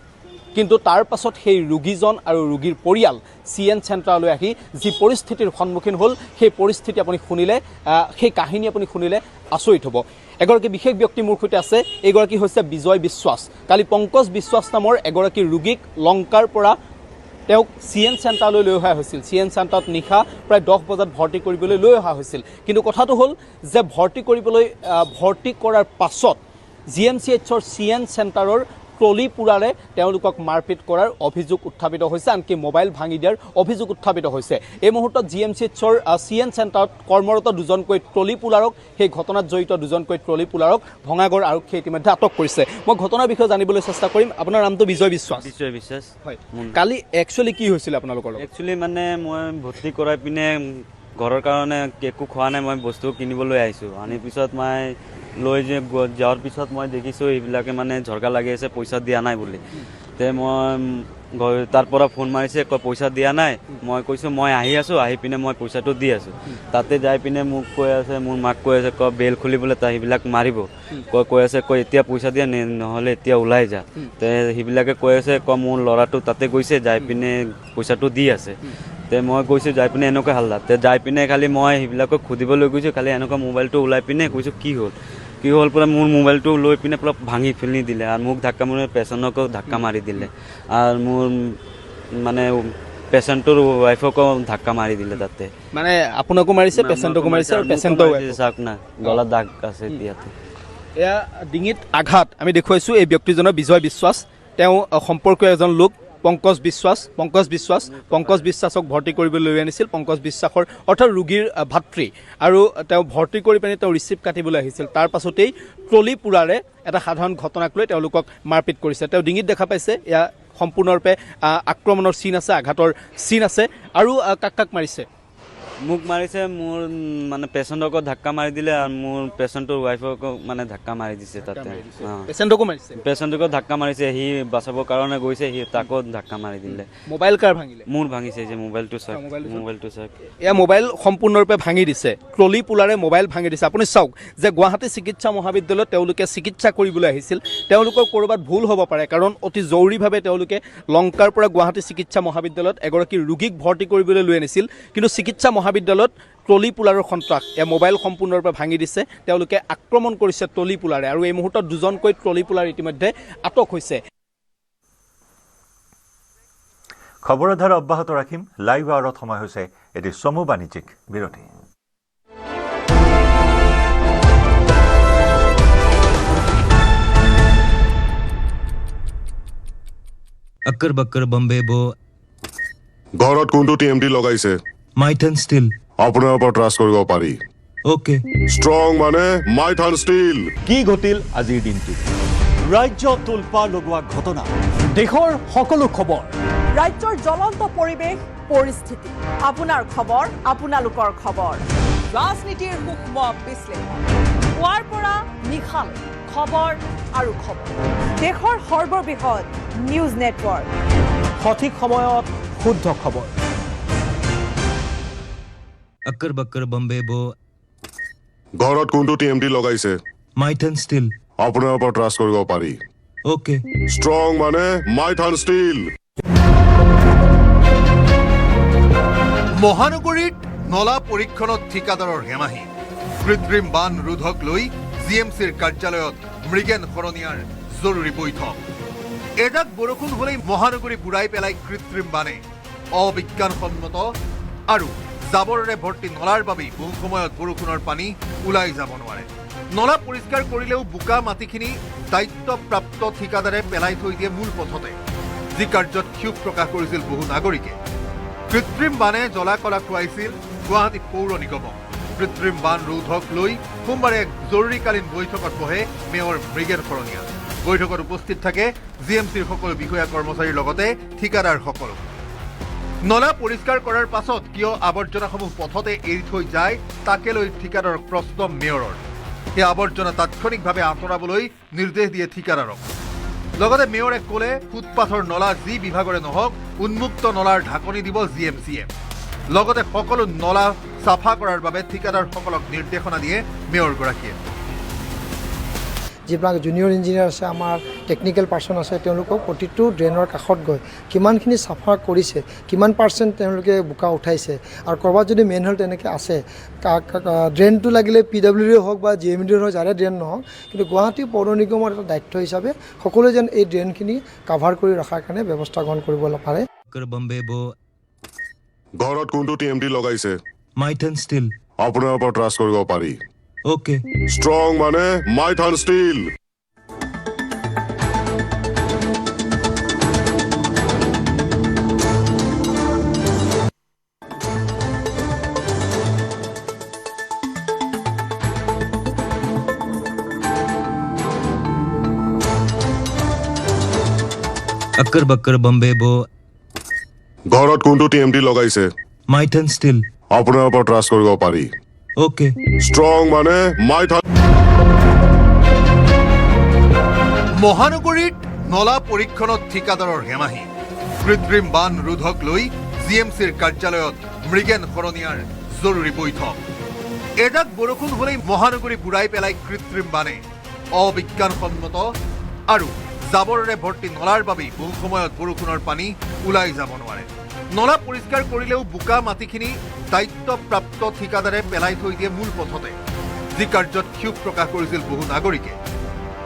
কিন্তু তাৰ পাছত সেই ৰোগীজন আৰু ৰোগীৰ পৰিয়াল CN চেণ্টাৰলৈ আহি যি পৰিস্থিতিৰ সন্মুখীন হ'ল সেই পৰিস্থিতি আপুনি শুনিলে সেই কাহিনী আপুনি শুনিলে আচৰিত হ'ব এগৰাকী বিশেষ ব্যক্তি মোৰ সৈতে আছে এইগৰাকী হৈছে বিজয় বিশ্বাস কালি পংকজ বিশ্বাস নামৰ এগৰাকী ৰোগীক লংকাৰ পৰা তেওঁক CN চেণ্টাৰলৈ লৈ অহা হৈছিল CN চেণ্টাৰত নিশা প্ৰায় 10 বজাত ভৰ্তি কৰিবলৈ লৈ অহা হৈছিল কিন্তু কথাটো হ'ল যে ভৰ্তি কৰাৰ পাছত GMCHৰ CN চেণ্টাৰৰ ট্ৰলি পুৰাৰে তেওঁলোকক মাৰপিট কৰাৰ অভিযোগ উত্থাপিত হৈছে আনকি মোবাইল ভাঙি দিয়াৰ অভিযোগ উত্থাপিত হৈছে এই মুহূৰ্তত GMCHৰ CN চেণ্টাৰত কৰ্মৰত দুজনকৈ ট্ৰলি পুলাৰক সেই ঘটনাত জড়িত দুজনকৈ ট্ৰলি পুলাৰক ভঙাগড় আৰক্ষীয়ে ইতিমধ্যে আটক কৰিছে মই ঘটনাৰ বিষয়ে জানিবলৈ চেষ্টা কৰিম আপোনাৰ নামটো বিজয় বিশ্বাস হয় কালি একচুৱেলি কি হৈছিল আপোনালোকৰ একচুৱেলি মানে মই ভৰ্তি কৰাই পিনে ঘৰৰ কাৰণে একো খোৱা নাই মই বস্তু কিনিবলৈ আহিছোঁ আনি পিছত মই লৈ যোৱাৰ পিছত মই দেখিছোঁ এইবিলাকে মানে ঝৰকা লাগি আছে পইচা দিয়া নাই বুলি তে মই তাৰ পৰা ফোন মাৰিছে পইচা দিয়া নাই মই কৈছোঁ মই আহি আছোঁ আহি পিনে মই পইচাটো দি আছোঁ তাতে যাই পিনে মোক কৈ আছে মোৰ মাক কৈ আছে বেল খুলিবলৈ তাই সেইবিলাক মাৰিব কৈ আছে এতিয়া পইচা দিয়া নহ'লে এতিয়া ওলাই যা তে সেইবিলাকে কৈ আছে মোৰ ল'ৰাটো তাতে গৈছে যাই পিনে পইচাটো দি আছে তে মই গৈছোঁ যাই পিনে এনেকুৱা হাল্লা তে যাই পিনে খালি মই সেইবিলাকক সুধিবলৈ গৈছোঁ খালি এনেকুৱা মোবাইলটো ওলাই পিনে কৈছোঁ কি হ'ল পুৰা মোৰ মোবাইলটো লৈ পিনে পুৰা ভাঙি ফেলি দিলে আৰু মোক ধাক্কা মাৰি পেচেণ্টকো ধাক্কা মাৰি দিলে আৰু মোৰ মানে পেচেণ্টৰ ৱাইফকো ধাক্কা মাৰি দিলে তাতে মানে আপোনাকো মাৰিছে পেচেণ্টকো মাৰিছে আৰু পেচেণ্টৰ চাওক না গলাত দাগ আছে ইয়াতে এয়া ডিঙিত আঘাত আমি দেখুৱাইছোঁ এই ব্যক্তিজনৰ বিজয় বিশ্বাস তেওঁ সম্পৰ্কীয় এজন লোক পংকজ বিশ্বাসক ভৰ্তি কৰিবলৈ লৈ আনিছিল পংকজ বিশ্বাসৰ অৰ্থাৎ ৰোগীৰ ভাতৃ আৰু তেওঁ ভৰ্তি কৰি পিনে তেওঁ ৰিচিপ্ট কাটিবলৈ আহিছিল তাৰ পাছতেই ট্ৰলি পুৰাৰে এটা সাধাৰণ ঘটনাক লৈ তেওঁলোকক মাৰপিট কৰিছে তেওঁ ডিঙিত দেখা পাইছে এয়া সম্পূৰ্ণৰূপে আক্ৰমণৰ চিন আছে আঘাতৰ চিন আছে আৰু কাক মাৰিছে মোক মাৰিছে মোৰ মানে পেচেণ্টকো ধাক্কা মাৰি দিলে আৰু মোৰ পেচেণ্টৰ ৱাইফকো মানে ধাক্কা মাৰি দিছে তাতে পেচেণ্টকো ধাক্কা মাৰিছে সি বাচাবৰ কাৰণে গৈছে সি তাকো ধাক্কা মাৰি দিলে মোবাইল কাৰ ভাঙিলে মোৰ ভাঙিছে যে মোবাইলটো চাওক এয়া মোবাইল সম্পূৰ্ণৰূপে ভাঙি দিছে ট্ৰলি পুলাৰে মোবাইল ভাঙি দিছে আপুনি চাওক যে গুৱাহাটী চিকিৎসা মহাবিদ্যালয়ত তেওঁলোকে চিকিৎসা কৰিবলৈ আহিছিল তেওঁলোকৰ ক'ৰবাত ভুল হ'ব পাৰে কাৰণ অতি জৰুৰীভাৱে তেওঁলোকে লংকাৰ পৰা গুৱাহাটী চিকিৎসা মহাবিদ্যালয়ত এগৰাকী ৰোগীক ভৰ্তি কৰিবলৈ লৈ আনিছিল কিন্তু চিকিৎসা মহাবিদ্যালয়ত ট্ৰলি পুলাৰৰ সন্ত্ৰাস এয়া মোবাইল সম্পূৰ্ণৰূপে ভাঙি দিছে তেওঁলোকে আক্ৰমণ কৰিছে ট্ৰলি পুলাৰে আৰু এই মুহূৰ্তত দুজনকৈ ট্ৰলি পুলাৰ ইতিমধ্যে আটক হৈছে খবৰৰ ধাৰা অব্যাহত ৰাখিম লাইভ আৱাৰত সময় হৈছে এটি চমু বাণিজ্যিক বিৰতি अक्कर बक्कर बम्बे बो ঘৰত কোনটো TMT লগাইছে माइथन स्टील আপোনাৰ ওপৰত ট্ৰাষ্ট কৰিব পাৰি ओके ষ্ট্ৰং মানে মাইথান ষ্টীল কি ঘটিল আজিৰ দিনটো ৰাজ্য তুলপা লগোৱা ঘটনা দেশৰ সকলো খবৰ ৰাজ্যৰ জ্বলন্ত পৰিৱেশ পৰিস্থিতি আপোনাৰ খবৰ আপোনালোকৰ খবৰ ৰাজনীতিৰ সূক্ষ্ম বিশ্লেষণ পুৱাৰ পৰা নিশাল খবৰ আৰু খবৰ দেশৰ সৰ্ববৃহৎ নিউজ নেটৱৰ্ক সঠিক সময়ত শুদ্ধ খবৰ अक्कर बक्कर बम्बे बो ঘৰত কোনটো TMT লগাইছে माइथन स्टील আপোনাৰ ওপৰত ট্ৰাষ্ট কৰিব পাৰি ओके ষ্ট্ৰং মানে মাইথান ষ্টীল মহানগৰীত নলা পৰীক্ষণত ঠিকাদাৰৰ হেমাহি কৃত্ৰিম বান ৰোধক লৈ GMCৰ কাৰ্যালয়ত মৃগেন শৰণীয়াৰ জৰুৰী বৈঠক এজাক বৰষুণ হ'লেই মহানগৰী বুঢ়াই পেলাই কৃত্ৰিম বানে অবিজ্ঞানসন্মত আৰু জাবৰেৰে ভৰ্তি নলাৰ বাবেই বহু সময়ত বৰষুণৰ পানী ওলাই যাব নোৱাৰে। নলা পৰিষ্কাৰ কৰিলেও বোকা মাটিখিনি দায়িত্বপ্ৰাপ্ত ঠিকাদাৰে পেলাই থৈ দিয়ে মূল পথতে, যি কাৰ্যত ক্ষোভ প্ৰকাশ কৰিছিল বহু নাগৰিকে। কৃত্ৰিম বানে জ্বলা কলা খুৱাইছিল গুৱাহাটী পৌৰ নিগমক। কৃত্ৰিম বান ৰোধক লৈ সোমবাৰে এক জৰুৰীকালীন বৈঠকত বহে মেয়ৰ মৃগেন শৰণীয়া। বৈঠকত উপস্থিত থাকে জিএমচিৰ সকলো বিষয়া কৰ্মচাৰীৰ লগতে ঠিকাদাৰসকলো। নলা পৰিষ্কাৰ কৰাৰ পাছত কিয় আৱৰ্জনাসমূহ পথতে এৰি থৈ যায় তাকে লৈ ঠিকাদাৰক প্ৰশ্ন মেয়ৰৰ। এই আৱৰ্জনা তাৎক্ষণিকভাৱে আঁতৰাবলৈ নিৰ্দেশ দিয়ে ঠিকাদাৰক। লগতে মেয়ৰে ক'লে ফুটপাথৰ নলা যি বিভাগৰে নহওক উন্মুক্ত নলাৰ ঢাকনি দিব জিএমচিয়ে। লগতে সকলো নলা চাফা কৰাৰ বাবে ঠিকাদাৰসকলক নিৰ্দেশনা দিয়ে মেয়ৰগৰাকীয়ে। যিবিলাক জুনিয়ৰ ইঞ্জিনিয়াৰ আছে, আমাৰ টেকনিকেল পাৰ্চন আছে, তেওঁলোকক প্ৰতিটো ড্ৰেইনৰ কাষত গৈ কিমানখিনি চাফা কৰিছে, কিমান পাৰ্চেণ্ট তেওঁলোকে বোকা উঠাইছে, আৰু ক'ৰবাত যদি মেইন হ'ল তেনেকৈ আছে, ড্ৰেইনটো লাগিলে PWD হওক বা GMD হওক, যাৰে ড্ৰেইন নহওক, কিন্তু গুৱাহাটী পৌৰ নিগমৰ এটা দায়িত্ব হিচাপে সকলোৱে যেন এই ড্ৰেইনখিনি কাভাৰ কৰি ৰখাৰ কাৰণে ব্যৱস্থা গ্ৰহণ কৰিব পাৰে। ঘৰত কোনটো TMT লগাইছে? মাইথান ষ্টিল। আপোনাৰ ওপৰত ট্ৰাষ্ট কৰিব পাৰি। ওকে। ষ্ট্ৰং মানে মাইথান ষ্টিল। अक्कर बक्कर बम्बे बो। ঘৰত কোনটো TMT লগাইছে? মাইথান ষ্টিল। আপোনাৰ ওপৰত ট্ৰাষ্ট কৰিব পাৰি। ওকে। ষ্ট্ৰং মানে মাইথান। মহানগৰীত নলা পৰীক্ষণত ঠিকাদাৰৰ হেমাহি। কৃত্ৰিম বান ৰোধক লৈ জিএমচিৰ কাৰ্যালয়ত মৃগেন শৰণীয়াৰ জৰুৰী বৈঠক। এজাক বৰষুণ হ'লেই মহানগৰী বুঢ়াই পেলাই কৃত্ৰিম বানে। অবিজ্ঞানসন্মত আৰু জাবৰেৰে ভৰ্তি নলাৰ বাবেই বহু সময়ত বৰষুণৰ পানী ওলাই যাব নোৱাৰে। নলা পৰিষ্কাৰ কৰিলেও বোকা মাটিখিনি দায়িত্বপ্ৰাপ্ত ঠিকাদাৰে পেলাই থৈ দিয়ে মূল পথতে, যি কাৰ্যত ক্ষোভ প্ৰকাশ কৰিছিল বহু নাগৰিকে।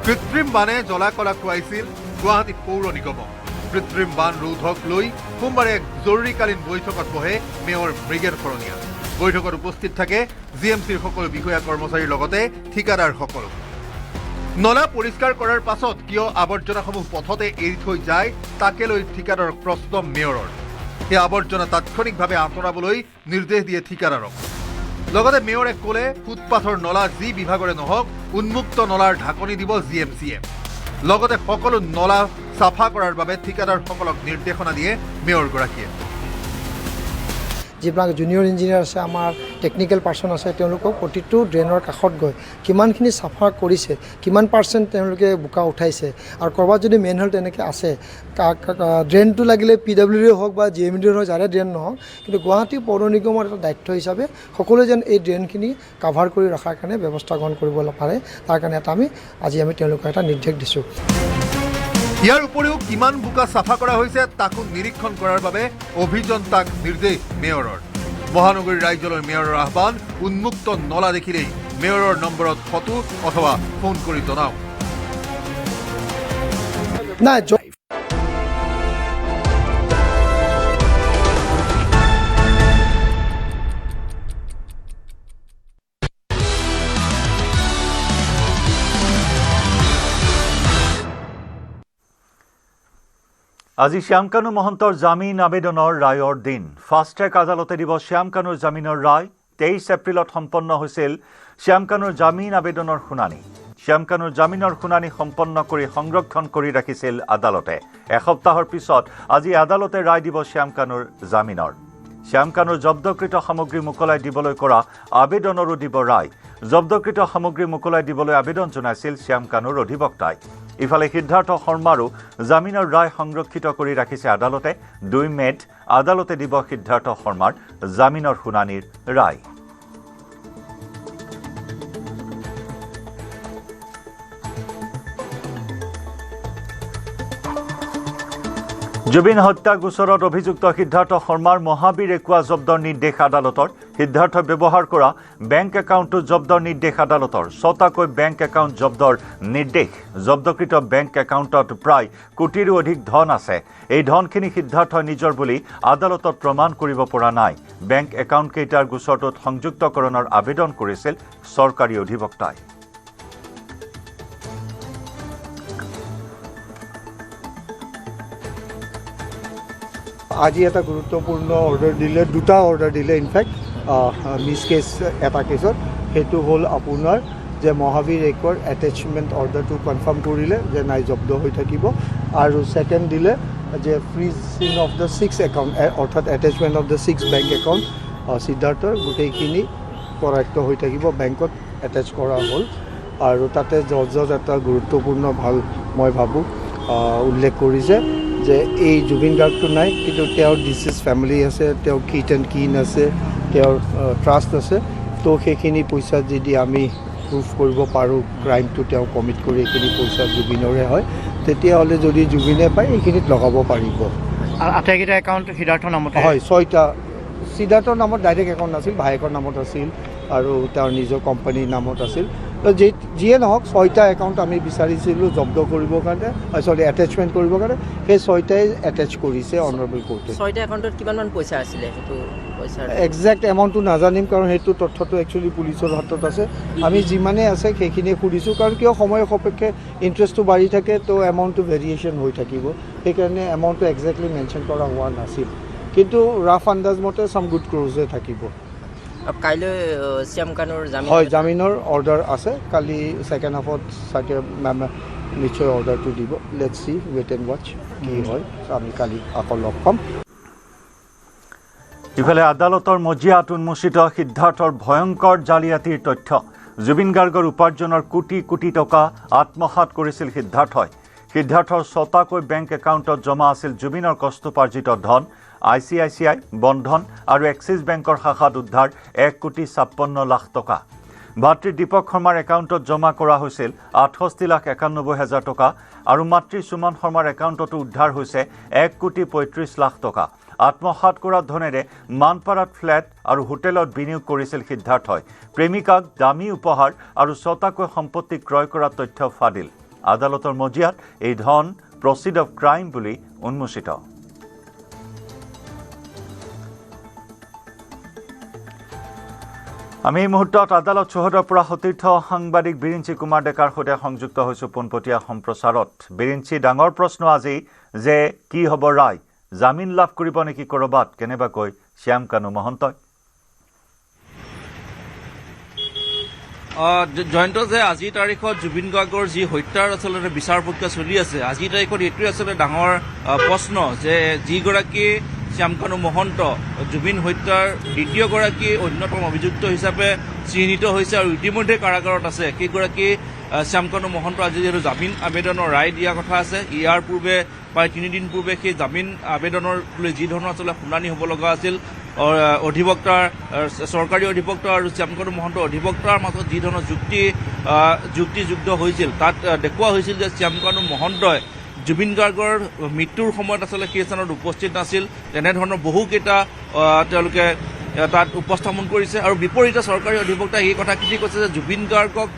কৃত্ৰিম বানে জ্বলা কলা খুৱাইছিল গুৱাহাটী পৌৰ নিগমক। কৃত্ৰিম বান ৰোধক লৈ সোমবাৰে এক জৰুৰীকালীন বৈঠকত বহে মেয়ৰ মৃগেন শৰণীয়া। বৈঠকত উপস্থিত থাকে জিএমচিৰ সকলো বিষয়া কৰ্মচাৰীৰ লগতে ঠিকাদাৰসকলো। নলা পৰিষ্কাৰ কৰাৰ পাছত কিয় আৱৰ্জনাসমূহ পথতে এৰি থৈ যায় তাকে লৈ ঠিকাদাৰক প্ৰশ্ন মেয়ৰৰ। এই আৱৰ্জনা তাৎক্ষণিকভাৱে আঁতৰাবলৈ নিৰ্দেশ দিয়ে ঠিকাদাৰক। লগতে মেয়ৰে ক'লে ফুটপাথৰ নলা যি বিভাগৰে নহওক উন্মুক্ত নলাৰ ঢাকনি দিব জিএমচিয়ে। লগতে সকলো নলা চাফা কৰাৰ বাবে ঠিকাদাৰসকলক নিৰ্দেশনা দিয়ে মেয়ৰগৰাকীয়ে। যিবিলাক জুনিয়ৰ ইঞ্জিনিয়াৰ আছে, আমাৰ টেকনিকেল পাৰ্চন আছে, তেওঁলোকক প্ৰতিটো ড্ৰেইনৰ কাষত গৈ কিমানখিনি চাফা কৰিছে, কিমান পাৰ্চেণ্ট তেওঁলোকে বোকা উঠাইছে, আৰু ক'ৰবাত যদি মেইন হ'ল তেনেকৈ আছে, ড্ৰেইনটো লাগিলে PWD হওক বা GMD হওক, যাৰে ড্ৰেইন নহওক, কিন্তু গুৱাহাটী পৌৰ নিগমৰ এটা দায়িত্ব হিচাপে সকলোৱে যেন এই ড্ৰেইনখিনি কাভাৰ কৰি ৰখাৰ কাৰণে ব্যৱস্থা গ্ৰহণ কৰিব পাৰে, তাৰ কাৰণে আজি আমি তেওঁলোকক এটা নিৰ্দেশ দিছোঁ। ইয়াৰ উপৰিও কিমান বোকা চাফা কৰা হৈছে তাকো নিৰীক্ষণ কৰাৰ বাবে অভিযন্তাক নিৰ্দেশ মেয়ৰৰ। মহানগৰীৰ ৰাইজলৈ মেয়ৰৰ আহ্বান, উন্মুক্ত নলা দেখিলেই মেয়ৰৰ নম্বৰত ফটো অথবা ফোন কৰি জনাওক। নাই আজি শ্যামকানু মহন্তৰ জামিন আবেদনৰ ৰায়ৰ দিন। ফাষ্ট ট্ৰেক আদালতে দিব শ্যামকানুৰ জামিনৰ ৰায়। 23 এপ্ৰিলত সম্পন্ন হৈছিল শ্যামকানুৰ জামিন আবেদনৰ শুনানি। শ্যামকানুৰ জামিনৰ শুনানি সম্পন্ন কৰি সংৰক্ষণ কৰি ৰাখিছিল আদালতে। এসপ্তাহৰ পিছত আজি আদালতে ৰায় দিব শ্যামকানুৰ জামিনৰ। শ্যামকানুৰ জব্দকৃত সামগ্ৰী মোকলাই দিবলৈ কৰা আবেদনৰো দিব ৰায়। জব্দকৃত সামগ্ৰী মোকলাই দিবলৈ আবেদন জনাইছিল শ্যামকানুৰ অধিবক্তাই। ইফালে সিদ্ধাৰ্থ শৰ্মাৰো জামিনৰ ৰায় সংৰক্ষিত কৰি ৰাখিছে আদালতে। 2 মেত আদালতে দিব সিদ্ধাৰ্থ শৰ্মাৰ জামিনৰ শুনানিৰ ৰায়। জুবিন হত্যা গোচৰত অভিযুক্ত সিদ্ধাৰ্থ শৰ্মাৰ মহাবীৰ একুৱা জব্দৰ নিৰ্দেশ আদালতৰ সিদ্ধাৰ্থই ব্যৱহাৰ কৰা বেংক একাউণ্টটো জব্দৰ নিৰ্দেশ আদালতৰ 6টাকৈ বেংক একাউণ্ট জব্দৰ নিৰ্দেশ জব্দকৃত বেংক একাউণ্টত প্ৰায় কোটিৰো অধিক ধন আছে এই ধনখিনি সিদ্ধাৰ্থই নিজৰ বুলি আদালতত প্ৰমাণ কৰিব পৰা নাই বেংক একাউণ্টকেইটাৰ গোচৰটোত সংযুক্তকৰণৰ আবেদন কৰিছিল চৰকাৰী অধিবক্তাই আজি এটা গুৰুত্বপূৰ্ণ অৰ্ডাৰ দিলে দুটা অৰ্ডাৰ দিলে ইনফেক্ট মিছ কেছ এটা কেছত সেইটো হ'ল আপোনাৰ যে মহাবীৰ একৰ এটেচমেণ্ট অৰ্ডাৰটো কনফাৰ্ম কৰিলে যে নাই জব্দ হৈ থাকিব আৰু ছেকেণ্ড দিলে যে ফ্ৰিজিং অফ দ্য 6 একাউণ্ট অৰ্থাৎ attachment of the 6 bank account সিদ্ধাৰ্থৰ গোটেইখিনি কৰায়ত্ব হৈ থাকিব বেংকত এটেচ কৰা হ'ল আৰু তাতে জজত এটা গুৰুত্বপূৰ্ণ ভাল মই ভাবোঁ উল্লেখ কৰিছে যে এই জুবিন গাৰ্গটো নাই কিন্তু তেওঁৰ ডিচিজ ফেমিলি আছে তেওঁৰ কিট এণ্ড কিন আছে তেওঁৰ ট্ৰাষ্ট আছে তো সেইখিনি পইচা যদি আমি প্ৰুফ কৰিব পাৰোঁ ক্ৰাইমটো তেওঁ কমিট কৰি এইখিনি পইচা জুবিনৰে হয় তেতিয়াহ'লে যদি জুবিনে পায় এইখিনিত লগাব পাৰিব আটাইকেইটা একাউণ্ট সিদ্ধাৰ্থৰ নামত হয় 6টা সিদ্ধাৰ্থৰ নামত ডাইৰেক্ট একাউণ্ট নাছিল ভায়েকৰ নামত আছিল আৰু তেওঁৰ নিজৰ কোম্পানীৰ নামত আছিল তো যিয়ে নহওক 6টা একাউণ্ট আমি বিচাৰিছিলোঁ জব্দ কৰিবৰ কাৰণে চৰি এটেচমেণ্ট কৰিবৰ কাৰণে সেই 6টাই এটেচ কৰিছে অনাৰেবল কোৰ্টে 6টা একাউণ্টত কিমানমান পইচা আছিলে সেইটো পইচা একজেক্ট এমাউণ্টটো নাজানিম কাৰণ সেইটো তথ্যটো একচুৱেলি পুলিচৰ হাতত আছে আমি যিমানেই আছে সেইখিনিয়ে সুধিছোঁ কাৰণ কিয় সময় সাপেক্ষে ইণ্টাৰেষ্টটো বাঢ়ি থাকে তো এমাউণ্টটো ভেৰিয়েশ্যন হৈ থাকিব সেইকাৰণে এমাউণ্টটো একজেক্টলি মেনশ্যন কৰা হোৱা নাছিল কিন্তু ৰাফ আন্দাজ মতে চাম গুড ক্ৰ'জে থাকিব কাইলৈ শ্যাম কানুৰ জামিন হয় জামিনৰ অৰ্ডাৰ আছে কালি ছেকেণ্ড হাফত চাগে মেমে নিশ্চয় অৰ্ডাৰটো দিব let's see wait and watch কি হয় আমি কালি আকৌ লগ পাম ইফালে আদালতৰ মজিয়াত উন্মোচিত সিদ্ধাৰ্থৰ ভয়ংকৰ জালিয়াতিৰ তথ্য জুবিন গাৰ্গৰ উপাৰ্জনৰ কোটি কোটি টকা আত্মসাৎ কৰিছিল সিদ্ধাৰ্থৰ 6টাকৈ বেংক একাউণ্টত জমা আছিল জুবিনৰ কষ্টোপাৰ্জিত ধন ICICI, বন্ধন আৰু এক্সিছ বেংকৰ শাখাত উদ্ধাৰ 1,56,00,000 টকা ভাতৃ দীপক শৰ্মাৰ একাউণ্টত জমা কৰা হৈছিল 68,91,000 টকা আৰু মাতৃ সুমন শৰ্মাৰ একাউণ্টতো উদ্ধাৰ হৈছে 1,35,00,000 টকা আত্মসাৎ কৰা ধনেৰে মানপাৰাত ফ্লেট আৰু হোটেলত বিনিয়োগ কৰিছিল সিদ্ধাৰ্থই প্ৰেমিকাক দামী উপহাৰ আৰু 6টাকৈ সম্পত্তি ক্ৰয় কৰাৰ তথ্য ফাদিল আদালতৰ মজিয়াত এই ধন প্ৰচিড অফ ক্ৰাইম বুলি উন্মোচিত আমি এই মুহূৰ্তত আদালত চৌহদৰ পৰা সতীৰ্থ সাংবাদিক বিৰিঞ্চি কুমাৰ ডেকাৰ সৈতে সংযুক্ত হৈছোঁ পোনপটীয়া সম্প্ৰচাৰত বিৰিঞ্চি ডাঙৰ প্ৰশ্ন আজি যে কি হ'ব ৰায় জামিন লাভ কৰিব নেকি ক'ৰবাত কেনেবাকৈ শ্যাম কানু মহন্তই জয়ন্ত যে আজিৰ তাৰিখত জুবিন গাৰ্গৰ যি হত্যাৰ আচলতে বিচাৰ প্ৰক্ৰিয়া চলি আছে আজিৰ তাৰিখত এইটোৱে আচলতে ডাঙৰ প্ৰশ্ন যে যিগৰাকী শ্যাম কানু মহন্ত জুবিন হত্যাৰ দ্বিতীয়গৰাকী অন্যতম অভিযুক্ত হিচাপে চিহ্নিত হৈছে আৰু ইতিমধ্যে কাৰাগাৰত আছে সেইগৰাকী শ্যাম কানু মহন্ত আজি যিহেতু জামিন আবেদনৰ ৰায় দিয়া কথা আছে ইয়াৰ পূৰ্বে প্ৰায় 3 দিন পূৰ্বে সেই জামিন আবেদনৰ লৈ যি ধৰণৰ আচলতে শুনানি হ'ব লগা আছিল অধিবক্তাৰ চৰকাৰী অধিবক্তা আৰু শ্যাম কানু মহন্ত অধিবক্তাৰ মাজত যি ধৰণৰ যুক্তিযুক্ত হৈছিল তাত দেখুওৱা হৈছিল যে শ্যাম কানু মহন্তই জুবিন গাৰ্গৰ মৃত্যুৰ সময়ত আচলতে সেই স্থানত উপস্থিত নাছিল তেনেধৰণৰ বহুকেইটা তেওঁলোকে তাত উপস্থাপন কৰিছে আৰু বিপৰীতে চৰকাৰী অধিবক্তাই এই কথাখিনি কৈছে যে জুবিন গাৰ্গক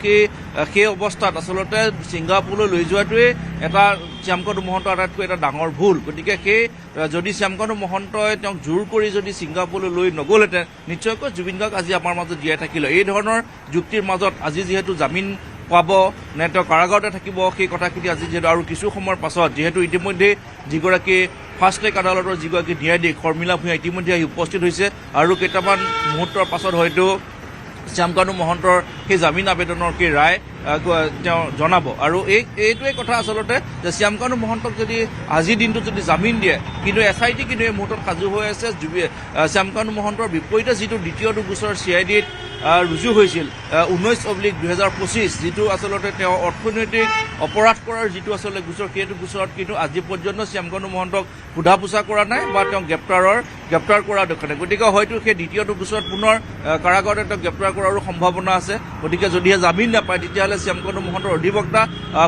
সেই অৱস্থাত আচলতে ছিংগাপুৰলৈ লৈ যোৱাটোৱে এটা শ্যাম কানু মহন্তৰ আটাইতকৈ এটা ডাঙৰ ভুল গতিকে সেই যদি শ্যাম কানু মহন্তই তেওঁক জোৰ কৰি যদি ছিংগাপুৰলৈ লৈ নগ'লহেঁতেন নিশ্চয়কৈ জুবিন গাৰ্গ আজি আমাৰ মাজত জীয়াই থাকিলে এই ধৰণৰ যুক্তিৰ মাজত আজি যিহেতু জামিন পাব নে তেওঁ কাৰাগাৰতে থাকিব সেই কথাখিনি আজি যিহেতু আৰু কিছু সময়ৰ পাছত যিহেতু ইতিমধ্যে যিগৰাকী ফাৰ্ষ্ট ট্ৰেক আদালতৰ যিগৰাকী ন্যায়াধীশ শৰ্মিলা ভূঞা ইতিমধ্যে আহি উপস্থিত হৈছে আৰু কেইটামান মুহূৰ্তৰ পাছত হয়তো শ্যাম কানু মহন্তৰ সেই জামিন আবেদনৰ কি ৰায় তেওঁ জনাব আৰু এইটোৱে কথা আচলতে যে শ্যাম কানু মহন্তক যদি আজিৰ দিনটোত যদি জামিন দিয়ে কিন্তু SIT কিন্তু এই মুহূৰ্তত সাজু হৈ আছে শ্যাম কানু মহন্তৰ বিপৰীতে যিটো দ্বিতীয়টো গোচৰ CIDত ৰুজু হৈছিল 19/2025 যিটো আচলতে তেওঁ অৰ্থনৈতিক অপৰাধ কৰাৰ যিটো আচলতে গোচৰ সেইটো গোচৰত কিন্তু আজি পৰ্যন্ত শ্যাম কানু মহন্তক সোধা পোছা কৰা নাই বা তেওঁ গ্ৰেপ্তাৰৰ গ্ৰেপ্তাৰ কৰা দেখে গতিকে হয়তো সেই দ্বিতীয়টো গোচৰত পুনৰ কাৰাগাৰতে তেওঁক গ্ৰেপ্তাৰ কৰাৰো সম্ভাৱনা আছে গতিকে যদিহে জামিন নাপায় তেতিয়াহ'লে শ্যামকানু মহন্তৰ অধিবক্তা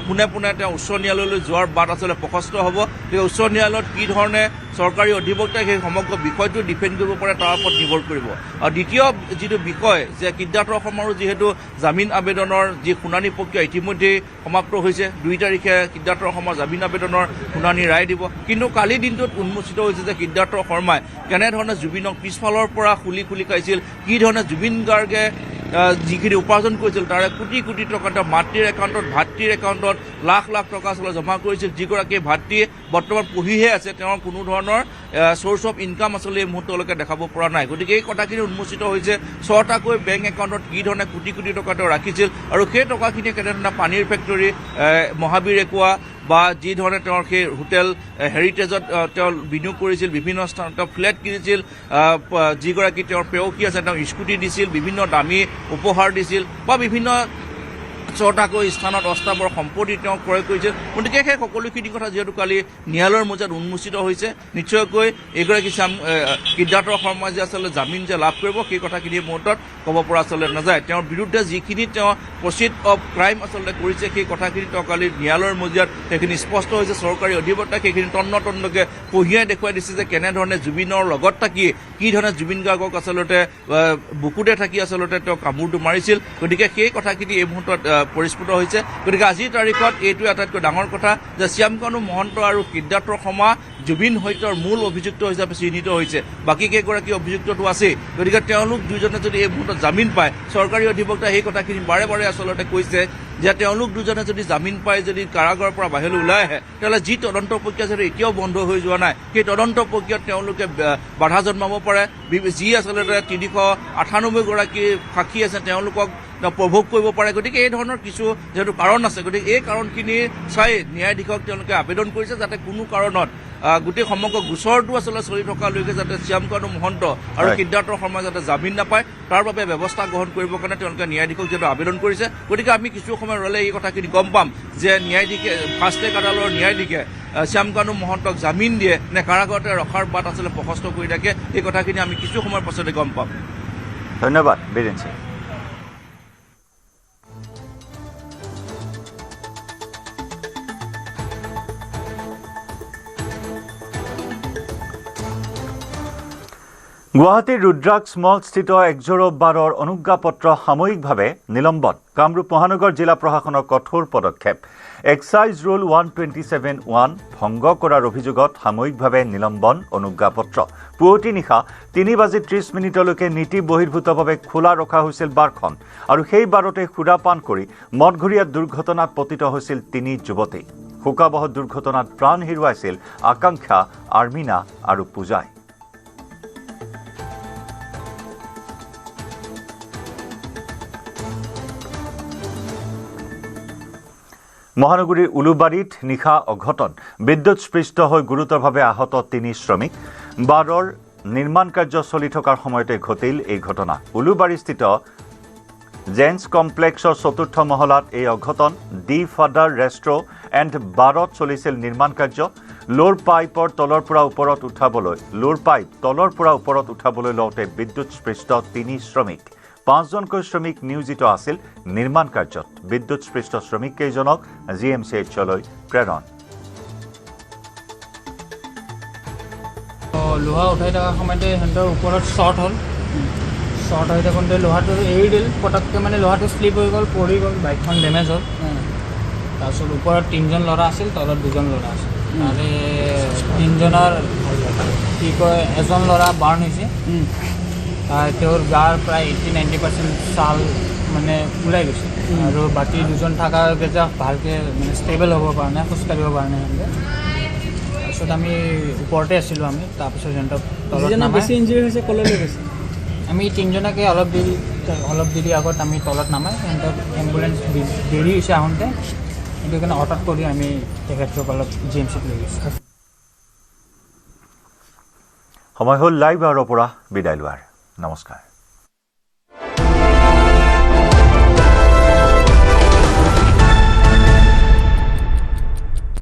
পোনে পোনে তেওঁ উচ্চ ন্যায়ালয়লৈ যোৱাৰ বাট আচলতে প্ৰশস্ত হ'ব গতিকে উচ্চ ন্যায়ালয়ত কি ধৰণে চৰকাৰী অধিবক্তাই সেই সমগ্ৰ বিষয়টো ডিফেণ্ড কৰিব পাৰে তাৰ ওপৰত নিৰ্ভৰ কৰিব আৰু দ্বিতীয় যিটো বিষয় যে সিদ্ধাৰ্থ শৰ্মাৰো যিহেতু জামিন আবেদনৰ যি শুনানি প্ৰক্ৰিয়া ইতিমধ্যেই সমাপ্ত হৈছে 2 তাৰিখে সিদ্ধাৰ্থ শৰ্মাৰ জামিন আবেদনৰ শুনানি ৰায় দিব কিন্তু কালি দিনটোত উন্মোচিত হৈছে যে সিদ্ধাৰ্থ শৰ্মাই কেনেধৰণে জুবিনক পিছফালৰ পৰা খুলি খাইছিল কি ধৰণে জুবিন গাৰ্গে যিখিনি উপাৰ্জন কৰিছিল তাৰে কোটি কোটি টকা তেওঁ মাতৃৰ একাউণ্টত ভাতৃৰ একাউণ্টত লাখ লাখ টকা আচলতে জমা কৰিছিল যিগৰাকী ভাতৃয়ে বৰ্তমান পঢ়িহে আছে তেওঁৰ কোনো ধৰণৰ চ'ৰ্চ অফ ইনকাম আচলতে এই মুহূৰ্তলৈকে দেখাব পৰা নাই গতিকে এই কথাখিনি উন্মোচিত হৈছে 6টাকৈ বেংক একাউণ্টত কি ধৰণে কোটি কোটি টকা তেওঁ ৰাখিছিল আৰু সেই টকাখিনি কেনেধৰণে পানীৰ ফেক্টৰী মহাবীৰ একুৱা বা যি ধৰণে তেওঁৰ সেই হোটেল হেৰিটেজত তেওঁ বিনিয়োগ কৰিছিল বিভিন্ন স্থানত তেওঁ ফ্লেট কিনিছিল যিগৰাকী তেওঁৰ পেয়সী আছে তেওঁ স্কুটি দিছিল বিভিন্ন দামী উপহাৰ দিছিল বা বিভিন্ন 6টাকৈ স্থানত অস্থাবৰ সম্পত্তি তেওঁ ক্ৰয় কৰিছিল গতিকে সেই সকলোখিনি কথা যিহেতু কালি ন্যায়ালয়ৰ মজিয়াত উন্মোচিত হৈছে নিশ্চয়কৈ এগৰাকী সিদ্ধাৰ্থ শৰ্মাই যে আচলতে জামিন যে লাভ কৰিব সেই কথাখিনি মুহূৰ্তত ক'ব পৰা আচলতে নাযায় তেওঁৰ বিৰুদ্ধে যিখিনি তেওঁ প্ৰচিড অফ ক্ৰাইম আচলতে কৰিছে সেই কথাখিনি তেওঁ কালি ন্যায়ালয়ৰ মজিয়াত সেইখিনি স্পষ্ট হৈছে চৰকাৰী অধিবক্তাই সেইখিনি তন্নতন্নকৈ কঢ়িয়াই দেখুৱাই দিছে যে কেনেধৰণে জুবিনৰ লগত থাকি কি ধৰণে জুবিন গাৰ্গক আচলতে বুকুতে থাকি আচলতে তেওঁ কামোৰটো মাৰিছিল গতিকে সেই কথাখিনি এই মুহূৰ্তত পৰিস্ফুট হৈছে গতিকে আজিৰ তাৰিখত এইটো আটাইতকৈ ডাঙৰ কথা যে শ্যামকানু মহন্ত আৰু সিদ্ধাৰ্থ শৰ্মা জুবিন হত্যাৰ মূল অভিযুক্ত হিচাপে চিহ্নিত হৈছে বাকী কেইগৰাকী অভিযুক্তটো আছেই গতিকে তেওঁলোক দুজনে যদি এই মুহূৰ্তত জামিন পায় চৰকাৰী অধিবক্তাই সেই কথাখিনি বাৰে বাৰে আচলতে কৈছে যে তেওঁলোক দুজনে যদি জামিন পায় যদি কাৰাগাৰৰ পৰা বাহিৰলৈ ওলাই আহে তেতিয়াহ'লে যি তদন্ত প্ৰক্ৰিয়া যদি এতিয়াও বন্ধ হৈ যোৱা নাই সেই তদন্ত প্ৰক্ৰিয়াত তেওঁলোকে বাধা জন্মাব পাৰে যি আচলতে 398গৰাকী সাক্ষী আছে তেওঁলোকক প্ৰভোগ কৰিব পাৰে গতিকে এই ধৰণৰ কিছু যেহেতু কাৰণ আছে গতিকে এই কাৰণখিনি চাই ন্যায়াধীশক তেওঁলোকে আবেদন কৰিছে যাতে কোনো কাৰণত গোটেই সমগ্ৰ গোচৰটো আচলতে চলি থকালৈকে যাতে শ্যামকানু মহন্ত আৰু সিদ্ধাৰ্থ শৰ্মা যাতে জামিন নাপায় তাৰ বাবে ব্যৱস্থা গ্ৰহণ কৰিবৰ কাৰণে তেওঁলোকে ন্যায়াধীশক যিহেতু আবেদন কৰিছে গতিকে আমি কিছু সময় ৰ'লে এই কথাখিনি গম পাম যে ন্যায়াধীশে ফাষ্ট ট্ৰেক আদালতৰ ন্যায়াধীশে শ্যামকানু মহন্তক জামিন দিয়ে নে কাৰাগাৰতে ৰখাৰ বাট আচলতে প্ৰশস্ত কৰি থাকে এই কথাখিনি আমি কিছু সময়ৰ পাছতে গম পাম ধন্যবাদ বীৰেন সিং গুৱাহাটীৰ ৰুদ্ৰাক্ষ মলস্থিত একজোৰ বাৰৰ অনুজ্ঞাপত্ৰ সাময়িকভাৱে নিলম্বন কামৰূপ মহানগৰ জিলা প্ৰশাসনৰ কঠোৰ পদক্ষেপ এক্সাইজ ৰুল 127(1) ভংগ কৰাৰ অভিযোগত সাময়িকভাৱে নিলম্বন অনুজ্ঞাপত্ৰ পুৱতি নিশা 3:30 নীতি বহিৰ্ভূতভাৱে খোলা ৰখা হৈছিল বাৰখন আৰু সেই বাৰতে সুৰাপান কৰি মদঘৰীয়া দুৰ্ঘটনাত পতিত হৈছিল 3 যুৱতী শোকাবহ দুৰ্ঘটনাত প্ৰাণ হেৰুৱাইছিল আকাংক্ষা আৰ্মিনা আৰু পূজাই মহানগৰীৰ উলুবাৰীত নিশা অঘটন বিদ্যুৎস্পৃষ্ট হৈ গুৰুতৰভাৱে আহত 3 শ্ৰমিক বাৰৰ নিৰ্মাণ কাৰ্য চলি থকাৰ সময়তে ঘটিল এই ঘটনা উলুবাৰীস্থিত জেন্স কমপ্লেক্সৰ 4ৰ্থ মহলাত এই অঘটন ডি ফাদাৰ ৰেষ্ট্ৰ এণ্ড বাৰত চলিছিল নিৰ্মাণ কাৰ্য লোৰ পাইপৰ তলৰ পৰা ওপৰত উঠাবলৈ লওঁতে বিদ্যুৎস্পৃষ্ট 3 শ্ৰমিক 5জনকৈ শ্ৰমিক নিয়োজিত আছিল নিৰ্মাণ কাৰ্যত বিদ্যুৎস্পৃষ্ট শ্ৰমিককেইজনক GMCHলৈ প্ৰেৰণ লোহা উঠাই থকাৰ সময়তে সিহঁতৰ ওপৰত শ্বৰ্ট হৈ থাকোঁতে লোহাটো এৰি দিল পটককৈ মানে লোহাটো শ্লিপ হৈ গ'ল পৰি গ'ল বাইকখন ডেমেজ হ'ল তাৰপিছত ওপৰত 3জন ল'ৰা আছিল তলত 2জন ল'ৰা আছিল তাৰে 3জনৰ কি কয় এজন ল'ৰা বাৰ্ণ হৈছে তেওঁৰ গাৰ প্ৰায় 80-90% ছাল মানে ওলাই গৈছে আৰু বাকী 2জন থকাকেইটা ভালকৈ মানে ষ্টেবল হ'ব পৰা নাই খোজকাঢ়িব পৰা নাই সিহঁতে তাৰপিছত আমি ওপৰতে আছিলোঁ আমি তাৰপিছত সিহঁতক বেছি ইঞ্জুৰি হৈছে কলৈলৈ গৈছে আমি 3জনকে অলপ দেৰি আগত আমি তলত নামাই সিহঁতক এম্বুলেঞ্চ দেৰি হৈছে আহোঁতে সেইটো কাৰণে হঠাৎ কৰি আমি তেখেতক অলপ GMCত লৈ গৈছোঁ সময় হ'ল লাইভ আৱাৰৰ পৰা বিদায় লোৱাৰ নমস্কাৰ